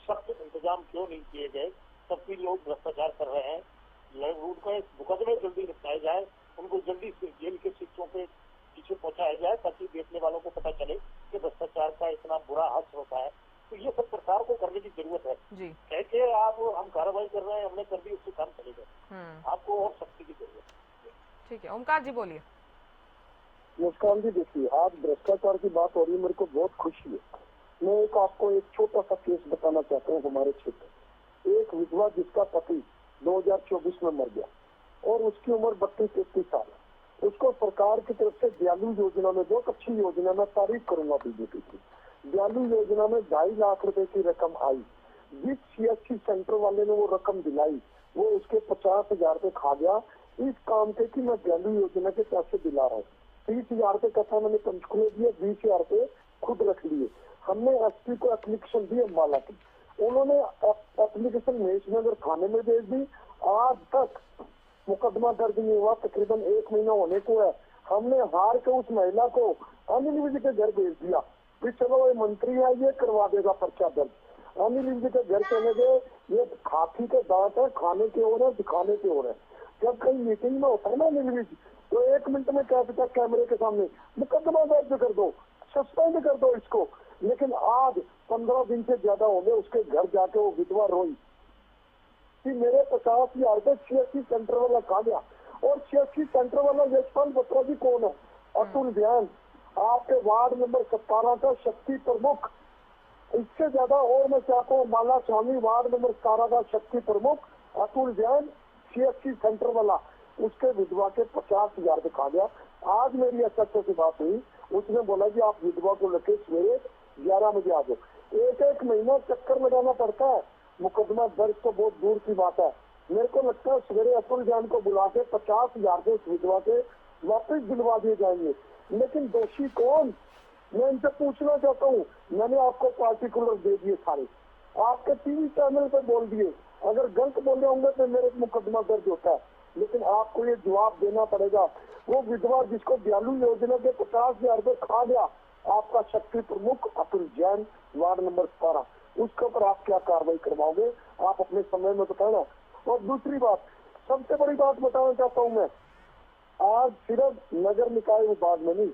S7: सख्त इंतजाम क्यों नहीं किए गए। सबकी लोग भ्रष्टाचार कर रहे हैं, उनके मुकदमे जल्दी निपटाए जाए, उनको जल्दी से जेल के शिक्षों के पीछे पहुंचाया जाए, ताकि देखने वालों को पता चले कि भ्रष्टाचार का इतना बुरा हद होता है। तो ये सब सरकार को करने की जरूरत है।
S1: जी।
S7: कह के आप हम कार्रवाई कर रहे हैं, हमने कर दी, उससे काम चलेगा। आपको और सख्ती की जरूरत है।
S1: ठीक है, ओमकार जी बोलिए।
S6: मुस्कान जी देखिए, आज भ्रष्टाचार की बात हो रही है, मेरे को बहुत खुशी है। मैं आपको एक छोटा सा केस बताना चाहता हूँ। हमारे क्षेत्र एक विधवा जिसका पति 2024 में मर गया और उसकी उम्र 32-33 साल है। उसको सरकार की तरफ से दयालु योजना में, बहुत अच्छी योजना, मैं तारीफ करूंगा बीजेपी की, दयालु योजना में 2.5 लाख रुपए की रकम आई। जिस सीएचसी सेंटर वाले ने वो रकम दिलाई, वो उसके 50,000 रुपए खा गया इस काम के कि मैं दयालु योजना के पैसे दिला रहा हूँ। 30,000 रुपए कथा मैंने पंचकुले दिए, 20,000 रुपए खुद रख लिए। हमने एसपी को एप्लीकेशन दी अम्बाला की, उन्होंने एप्लीकेशन महेशनगर थाने में भेज दी। आज तक मुकदमा दर्ज नहीं हुआ, तकरीबन 1 महीना होने को है। हमने हार के उस महिला को अनिल विज के घर भेज दिया कि चलो ये मंत्री है, ये करवा देगा पर्चा दर्ज। अनिल विज के घर चले गए, ये हाथी के दांत है, खाने के और है, दिखाने के और है। जब कहीं मीटिंग में होता है ना अनिल विज, तो 1 मिनट में कह देता कैमरे के सामने मुकदमा दर्ज कर दो, सस्पेंड कर दो इसको। लेकिन आज 15 दिन से ज्यादा हो गए, उसके घर जाके वो विधवा रोई कि मेरे 50,000 रुपए सीएससी सेंटर वाला खा गया। और सीएससी सेंटर वाला यशपाल बत्रा जी कौन है? अतुल जैन, आपके वार्ड नंबर 17 का शक्ति प्रमुख। इससे ज्यादा और मैं चाहता हूँ, माला स्वामी वार्ड नंबर 17 का शक्ति प्रमुख अतुल जैन, सीएससी सेंटर वाला, उसके विधवा के 50,000 रुपए खा गया। आज मेरी एसएचओ से बात हुई, उसने बोला कि आप विधवा को लेके सवेरे 11 बजे आ जाओ। एक महीना चक्कर लगाना पड़ता है, मुकदमा दर्ज तो बहुत दूर की बात है। मेरे को लगता है सवेरे अतुल जैन को बुला के 50,000 रुपए उस विधवा के वापस दिलवा दिए जाएंगे। लेकिन दोषी कौन? मैं इनसे पूछना चाहता हूँ। मैंने आपको पार्टिकुलर दे दिए सारे, आपके टीवी चैनल पे बोल दिए। अगर गलत बोले होंगे तो मेरे मुकदमा दर्ज होता है, लेकिन आपको ये जवाब देना पड़ेगा। वो विधवा जिसको दयालु योजना के 50,000 रुपए खा गया, आपका शक्ति प्रमुख अतुल जैन वार्ड नंबर 17, उसके ऊपर आप क्या कार्रवाई करवाओगे? आप अपने समय में बताना। और दूसरी बात, सबसे बड़ी बात बताना चाहता हूँ मैं, आज सिर्फ नगर निकाय विभाग में नहीं,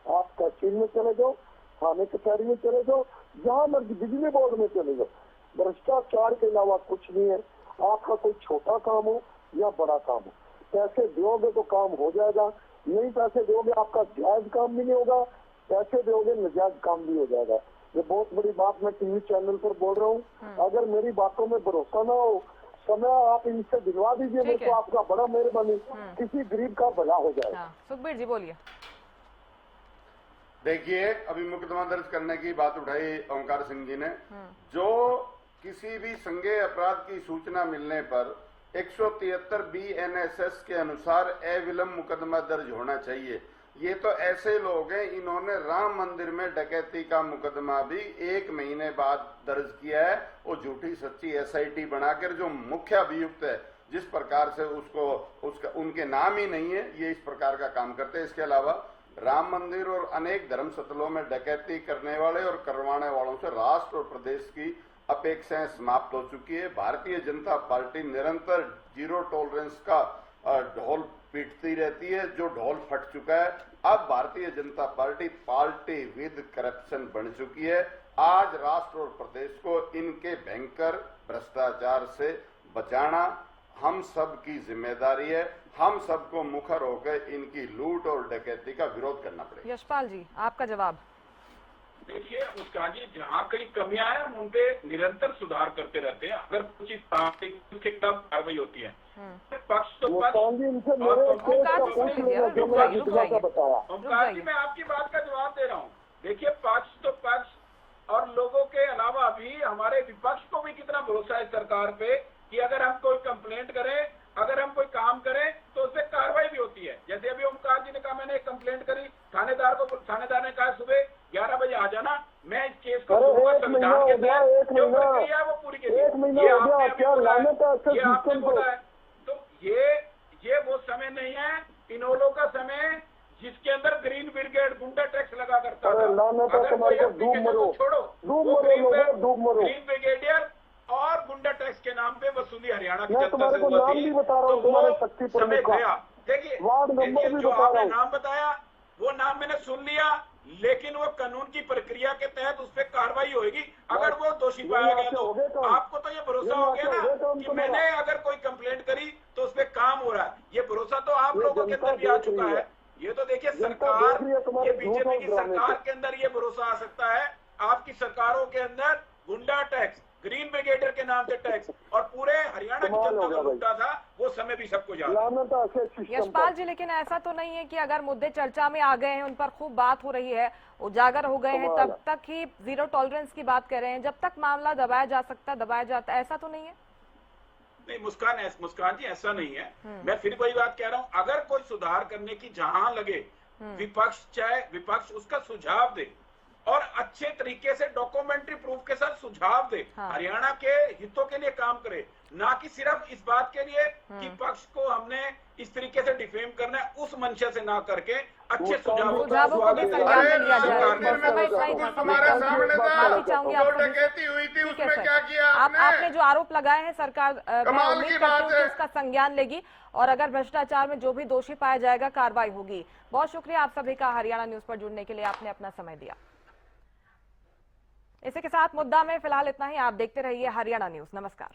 S6: आप तहसील में चले जाओ, थाने कचहरी में चले जाओ, जहाँ मर्जी बिजली बोर्ड में चले जाओ, भ्रष्टाचार के अलावा कुछ नहीं है। आपका कोई छोटा काम हो या बड़ा काम हो, पैसे दोगे तो काम हो जाएगा, नहीं पैसे दोगे आपका जायज काम भी नहीं होगा, पैसे दोगे नजायज काम भी हो जाएगा। ये बहुत बड़ी बात मैं टीवी चैनल पर बोल रहा हूँ। अगर मेरी बातों में भरोसा ना हो, समय आप इनसे दिलवा दीजिए मेरे को, आपका बड़ा मेहरबानी, किसी गरीब का भला हो जाएगा।
S1: सुखबीर जी बोलिए।
S5: देखिए, अभी मुकदमा दर्ज करने की बात उठाई ओमकार सिंह जी ने। जो किसी भी संज्ञेय अपराध की सूचना मिलने पर 173 BNSS के अनुसार अविलंब मुकदमा दर्ज होना चाहिए। ये तो ऐसे लोग हैं, इन्होंने राम मंदिर में डकैती का मुकदमा भी 1 महीने बाद दर्ज किया है। वो झूठी सच्ची SIT बनाकर जो मुख्य अभियुक्त है, जिस प्रकार से उसका उनके नाम ही नहीं है, ये इस प्रकार का काम करते हैं। इसके अलावा राम मंदिर और अनेक धर्मस्थलों में डकैती करने वाले और करवाने वालों से राष्ट्र और प्रदेश की अपेक्षाएं समाप्त हो चुकी है। भारतीय जनता पार्टी निरंतर जीरो टॉलरेंस का ढोल पीटती रहती है, जो ढोल फट चुका है। अब Bharatiya Janata party with corruption बन चुकी है। आज राष्ट्र और प्रदेश को इनके भयंकर भ्रष्टाचार से बचाना हम सब की जिम्मेदारी है। हम सबको मुखर होकर इनकी लूट और डकैती का विरोध करना पड़ेगा।
S1: यशपाल जी, आपका जवाब।
S4: देखिए मुस्कान जी, जहाँ कहीं कमियां हैं हम उन पे निरंतर सुधार करते रहते हैं। अगर कुछ उसके खिलाफ कार्रवाई होती है, पक्ष तो
S6: मुस्कान जी, इनसे मेरे केस का पूछ लेना जो मेरा विधवा का बताया।
S4: ओमकार जी, मैं आपकी बात का जवाब दे रहा हूँ। देखिए, पक्ष तो पक्ष और लोगों के अलावा भी हमारे विपक्ष को भी कितना भरोसा है सरकार पे कि अगर हम कोई कंप्लेंट करें, अगर हम कोई काम करें तो उससे कार्रवाई भी होती है। जैसे अभी ओमकार जी ने कहा, मैंने एक कंप्लेंट करी, थानेदार ने कहा सुबह 11 बजे आ जाना, मैं इस केस को संविधान के तहत
S6: मान्यता से
S4: ये आपने
S6: सिस्टम को-
S4: बोला है। तो ये वो समय नहीं है इनोलो का समय जिसके अंदर ग्रीन ब्रिगेड गुंडा टैक्स लगा करता
S6: अरे
S4: था।
S6: लानत है
S4: अगर
S6: तुम्हारे
S4: कोई
S6: को, डूब
S4: application
S6: मरो।
S4: को छोड़ो,
S6: डूब
S4: वो
S6: मरो लोगों, डूब मरो।
S4: ग्रीन ब्रिगेडियर और गुंडा टैक्स के नाम पे वसूली हरियाणा की
S6: मैं
S4: जनता
S6: तुम्हारे
S4: से
S6: को
S4: हुआ
S6: नाम
S4: थी।
S6: भी बता रहा हूँ,
S4: तो वो
S6: तुम्हारे शक्ति
S4: समय
S6: प्रमुख का।
S4: गया। देखिए
S6: वार्ड नंबर भी
S4: जो
S6: बता
S4: आपने
S6: रहा हूँ।
S4: नाम बताया वो नाम मैंने सुन लिया, लेकिन वो कानून की प्रक्रिया के तहत उस पर कार्रवाई होगी अगर वो दोषी
S6: ये
S4: पाया गया।
S6: नाते हो गए
S4: तो
S6: काम।
S4: आपको तो ये भरोसा
S6: ये
S4: हो
S6: नाते
S4: गया
S6: हो
S4: ना
S6: गए काम
S4: कि
S6: तुम्हारा।
S4: मैंने अगर कोई कंप्लेंट करी तो उस पर काम हो रहा है। ये भरोसा तो आप
S6: ये
S4: लोगों के
S6: जनता
S4: अंदर भी आ
S6: देख
S4: चुका
S6: रही
S4: है।
S6: है।
S4: ये तो देखिए
S6: जनता
S4: सरकार,
S6: देख रही है तुम्हारे
S4: ये बीजेपी
S6: झूठ
S4: की
S6: और ड्रामे
S4: सरकार
S6: को।
S4: के अंदर ये भरोसा आ सकता है। आपकी सरकारों के अंदर गुंडा टैक्स, ग्रीन ब्रिगेडियर के नाम से टैक्स और पूरे हरियाणा की
S6: कमाल हो
S4: जनता
S6: गया
S4: को
S6: भाई।
S4: लूटा था, वो समय भी सबको याद है।
S6: लानता से सिस्टम
S1: यशपाल
S6: पर।
S1: जी, लेकिन ऐसा तो नहीं है कि अगर मुद्दे चर्चा में आ गए हैं, उन पर खूब बात हो रही है, उजागर हो गए हैं,
S6: कमाल
S1: तब तक ही जीरो टॉलरेंस की बात कर रहे हैं। जब तक मामला दबाया जा सकता है दबाया जाता है, ऐसा तो नहीं है?
S4: नहीं मुस्कान जी ऐसा नहीं है। मैं फिर वही बात कह रहा हूं, अगर कोई सुधार करने की जहां लगे विपक्ष, चाहे विपक्ष उसका सुझाव दे और अच्छे तरीके से डॉक्यूमेंट्री प्रूफ के साथ सुझाव दे,
S1: हाँ।
S4: हरियाणा के हितों के लिए काम करे, ना कि सिर्फ इस बात के लिए कि पक्ष को हमने इस तरीके से डिफेम करना है, उस मंशा से ना करके अच्छे सुझावों
S1: सुझावों को भी संज्ञान में लिया जाए।
S4: सरकार ने-
S1: समय इतना ही था, समय
S5: हमारे
S1: कम।
S5: सामने था।
S1: माफी चाहूंगी
S5: जो
S1: आप सभी से।
S5: डकैती हुई थी
S1: ठीक है
S5: उसमें
S1: सर।
S5: क्या किया
S1: आपने जो आरोप लगाए हैं सरकार, मैं
S5: कमाल
S1: उम्मीद
S5: की
S1: करती
S5: बात
S1: हूँ कि
S5: है।
S1: उसका संज्ञान लेगी और अगर भ्रष्टाचार में जो भी दोषी पाया जाएगा कार्रवाई होगी। बहुत शुक्रिया आप सभी का हरियाणा न्यूज पर जुड़ने के लिए, आपने अपना समय दिया। इसी के साथ मुद्दा में फिलहाल इतना ही। आप देखते रहिए हरियाणा न्यूज। नमस्कार।